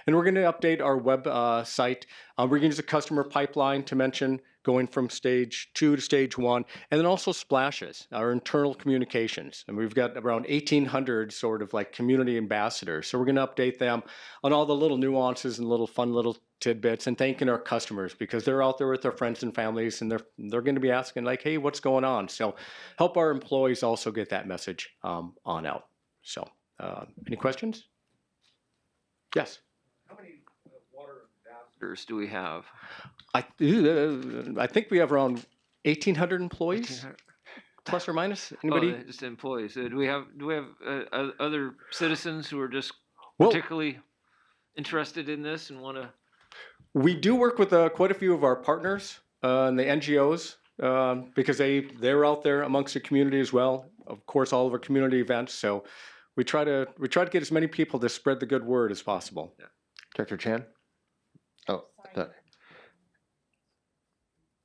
And we're going to update our web site. We're going to use a customer pipeline to mention going from stage 2 to stage 1, and then also splashes, our internal communications. And we've got around 1,800 sort of like community ambassadors. So we're going to update them on all the little nuances and little fun little tidbits, and thanking our customers because they're out there with their friends and families, and they're going to be asking like, hey, what's going on? So help our employees also get that message on out. So any questions? Yes. How many water ambassadors do we have? I think we have around 1,800 employees, plus or minus. Anybody? Oh, just employees. Do we have other citizens who are just Well, particularly interested in this and want to? We do work with quite a few of our partners and the NGOs because they're out there amongst the community as well. Of course, all of our community events. So we try to get as many people to spread the good word as possible. Yeah. Director Chan? Oh,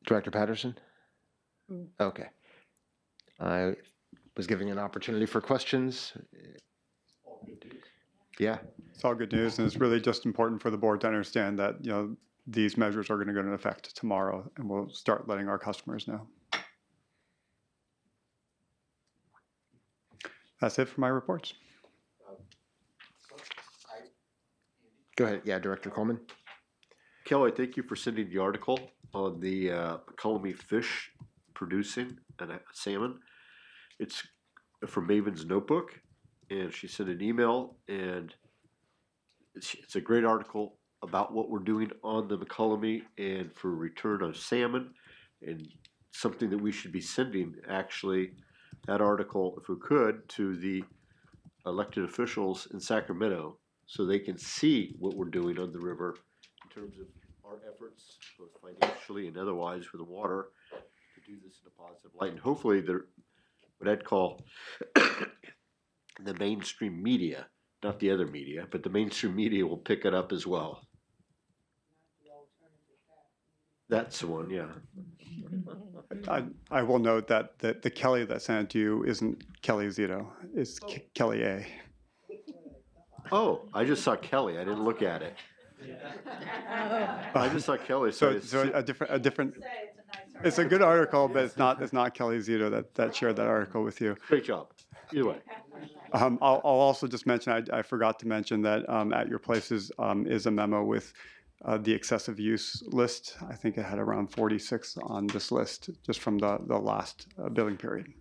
Director Patterson? Okay. I was giving an opportunity for questions. Yeah. It's all good news, and it's really just important for the board to understand that these measures are going to go into effect tomorrow, and we'll start letting our customers know. That's it for my reports. Go ahead. Yeah, Director Coleman. Kelly, thank you for sending the article on the Colony fish producing and salmon. It's from Maven's Notebook, and she sent an email, and it's a great article about what we're doing on the McCollum and for return of salmon, and something that we should be sending, actually, that article, if we could, to the elected officials in Sacramento so they can see what we're doing on the river in terms of our efforts, both financially and otherwise, for the water to do this in a positive light. And hopefully, what I'd call the mainstream media, not the other media, but the mainstream media will pick it up as well. That's the one, yeah. I will note that the Kelly that sent it to you isn't Kelly Zito, it's Kelly A. Oh, I just saw Kelly. I didn't look at it. I just saw Kelly. So a different. It's a good article, but it's not Kelly Zito that shared that article with you. Great job. Either way. I'll also just mention, I forgot to mention that at your places is a memo with the excessive use list. I think it had around 46 on this list just from the last billing period.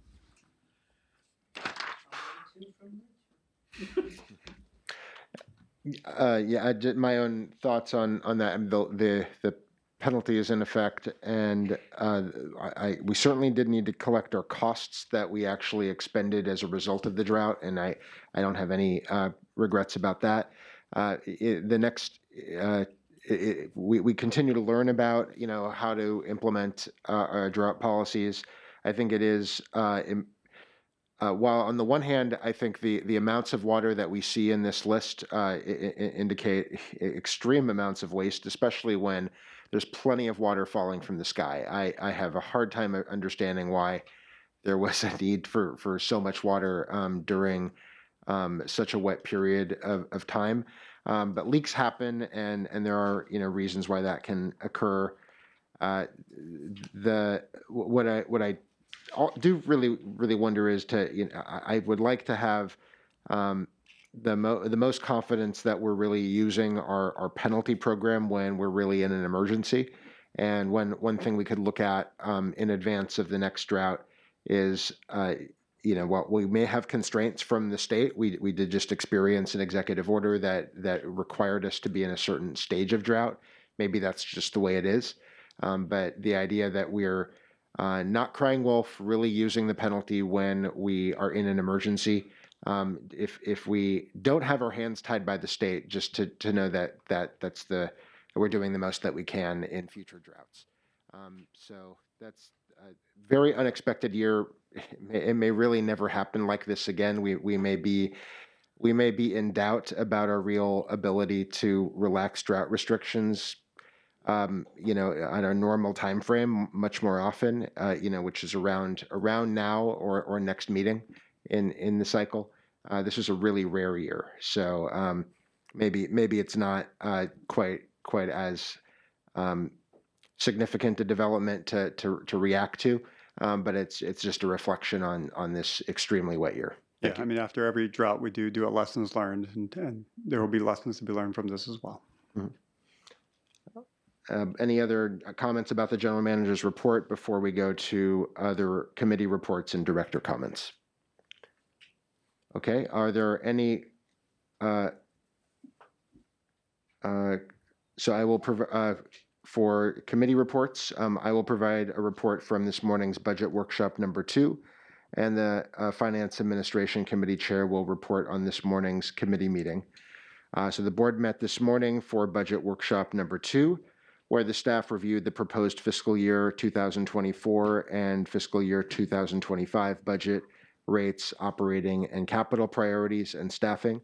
Yeah, I did my own thoughts on that. The penalty is in effect, and we certainly did need to collect our costs that we actually expended as a result of the drought, and I don't have any regrets about that. We continue to learn about how to implement our drought policies. I think it is while on the one hand, I think the amounts of water that we see in this list indicate extreme amounts of waste, especially when there's plenty of water falling from the sky. I have a hard time understanding why there was a need for so much water during such a wet period of time. But leaks happen, and there are reasons why that can occur. What I do really wonder is I would like to have the most confidence that we're really using our penalty program when we're really in an emergency. And one thing we could look at in advance of the next drought is while we may have constraints from the state, we did just experience an executive order that required us to be in a certain stage of drought. Maybe that's just the way it is. But the idea that we're not crying wolf, really using the penalty when we are in an emergency. If we don't have our hands tied by the state, just to know that we're doing the most that we can in future droughts. So that's a very unexpected year. It may really never happen like this again. We may be in doubt about our real ability to relax drought restrictions, on a normal time frame much more often, which is around now or next meeting in the cycle. This is a really rare year, so maybe it's not quite as significant a development to react to, but it's just a reflection on this extremely wet year. Yeah, I mean, after every drought, we do a lessons learned, and there will be lessons to be learned from this as well. Mm-hmm. Any other comments about the general manager's report before we go to other committee reports and director comments? Okay, are there any? So I will provide for committee reports. I will provide a report from this morning's budget workshop number 2, and the Finance Administration Committee Chair will report on this morning's committee meeting. So the board met this morning for budget workshop number 2, where the staff reviewed the proposed fiscal year 2024 and fiscal year 2025 budget rates, operating and capital priorities, and staffing.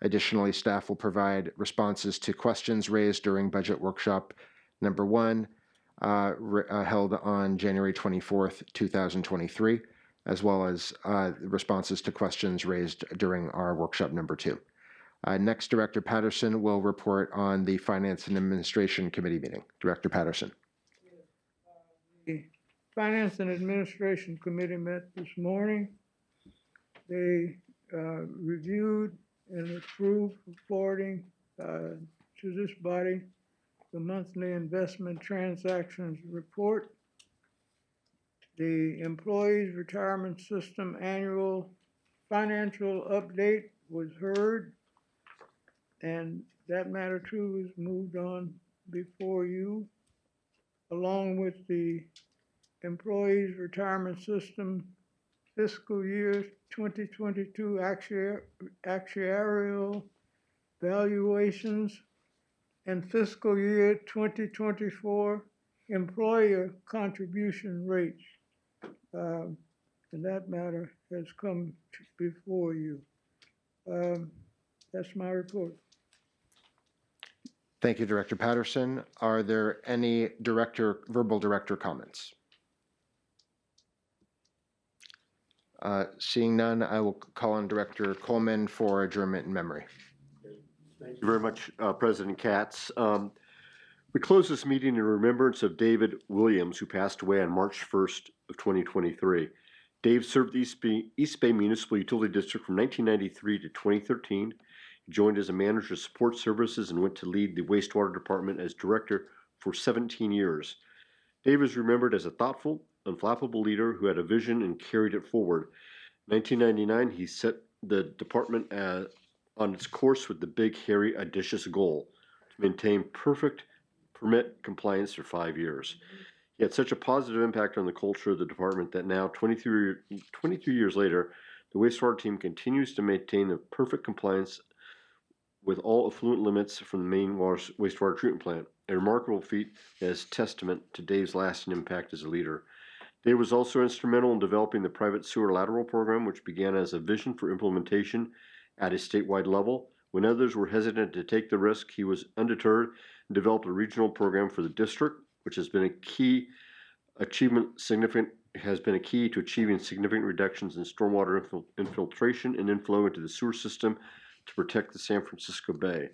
Additionally, staff will provide responses to questions raised during budget workshop number 1, held on January 24th, 2023, as well as responses to questions raised during our workshop number 2. Next, Director Patterson will report on the Finance and Administration Committee meeting. Director Patterson. The Finance and Administration Committee met this morning. They reviewed and approved forwarding to this body the monthly investment transactions report. The Employees Retirement System annual financial update was heard, and that matter too is moved on before you, along with the Employees Retirement System fiscal year 2022 actuarial valuations and fiscal year 2024 employer contribution rates. And that matter has come before you. That's my report. Thank you, Director Patterson. Are there any verbal director comments? Seeing none, I will call on Director Coleman for adjournment in memory. Thank you very much, President Katz. We close this meeting in remembrance of David Williams, who passed away on March 1st of 2023. Dave served the East Bay Municipal Utility District from 1993 to 2013. He joined as a manager of support services and went to lead the wastewater department as director for 17 years. Dave is remembered as a thoughtful, unflappable leader who had a vision and carried it forward. In 1999, he set the department on its course with the big, hairy, audacious goal to maintain perfect permit compliance for 5 years. He had such a positive impact on the culture of the department that now, 23 years later, the wastewater team continues to maintain the perfect compliance with all effluent limits from the main wastewater treatment plant, a remarkable feat that is testament to Dave's lasting impact as a leader. Dave was also instrumental in developing the private sewer lateral program, which began as a vision for implementation at a statewide level. When others were hesitant to take the risk, he was undeterred and developed a regional program for the district, which has been a key to achieving significant reductions in stormwater infiltration and inflow into the sewer system to protect the San Francisco Bay.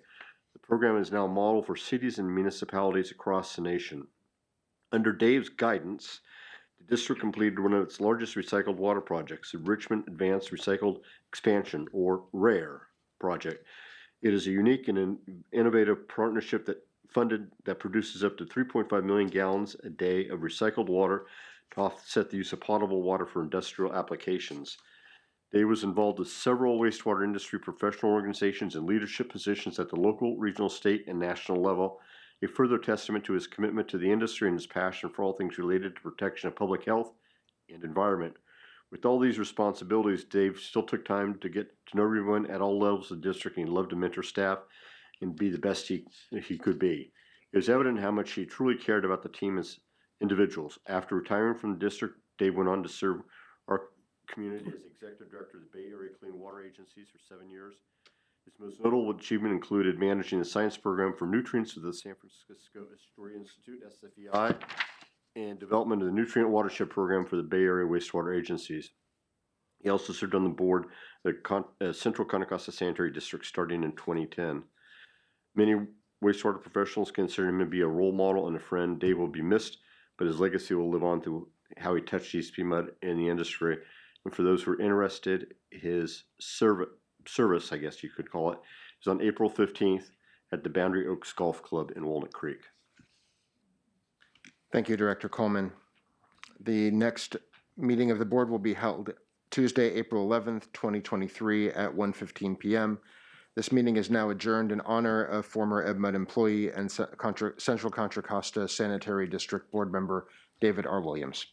The program is now a model for cities and municipalities across the nation. Under Dave's guidance, the district completed one of its largest recycled water projects, the Richmond Advanced Recycled Expansion, or RARE project. It is a unique and innovative partnership that produces up to 3.5 million gallons a day of recycled water to offset the use of potable water for industrial applications. Dave was involved with several wastewater industry professional organizations and leadership positions at the local, regional, state, and national level, a further testament to his commitment to the industry and his passion for all things related to protection of public health and environment. With all these responsibilities, Dave still took time to get to know everyone at all levels of the district, and he loved to mentor staff and be the best he could be. It was evident how much he truly cared about the team as individuals. After retiring from the district, Dave went on to serve our community as executive director of the Bay Area Clean Water Agencies for 7 years. His most notable achievement included managing the science program for nutrients with the San Francisco Estuary Institute, SFEI, and development of the nutrient watershed program for the Bay Area wastewater agencies. He also served on the board of the Central Contra Costa Sanitary District starting in 2010. Many wastewater professionals consider him to be a role model and a friend. Dave will be missed, but his legacy will live on through how he touched EBMUD and the industry. And for those who are interested, his service, I guess you could call it, is on April 15th at the Boundary Oaks Golf Club in Walnut Creek. Thank you, Director Coleman. The next meeting of the board will be held Tuesday, April 11th, 2023 at 1:15 p.m. This meeting is now adjourned in honor of former EBMUD employee and Central Contra Costa Sanitary District Board member David R. Williams.